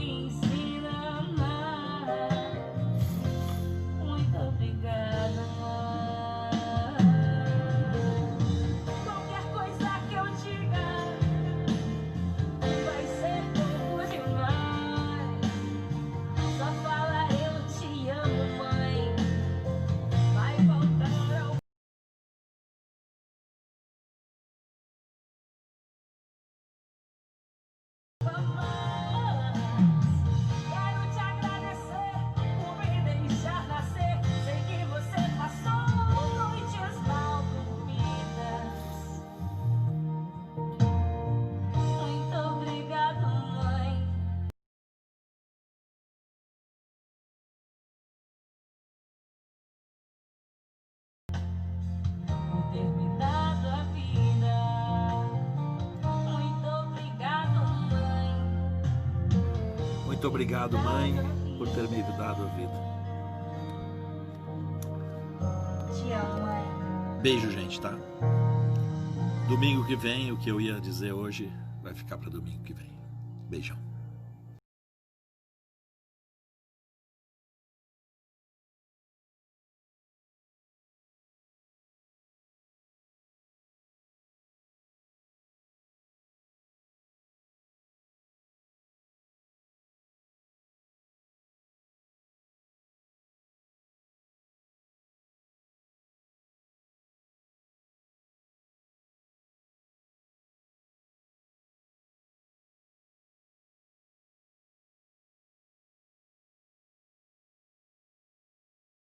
Ensina a amar. Muito obrigada, mãe. Qualquer coisa que eu diga vai ser pouco demais. Só fala eu te amo, mãe. Vai voltar ao quero te agradecer por me deixar nascer. Sei que você passou noites mal dormidas. Muito obrigado, mãe. Por ter me dado a vida. Muito obrigado, mãe. Muito obrigado, mãe, por ter me dado a vida. Te amo, mãe. Beijo, gente, tá? Domingo que vem, o que eu ia dizer hoje vai ficar para domingo que vem. Beijão.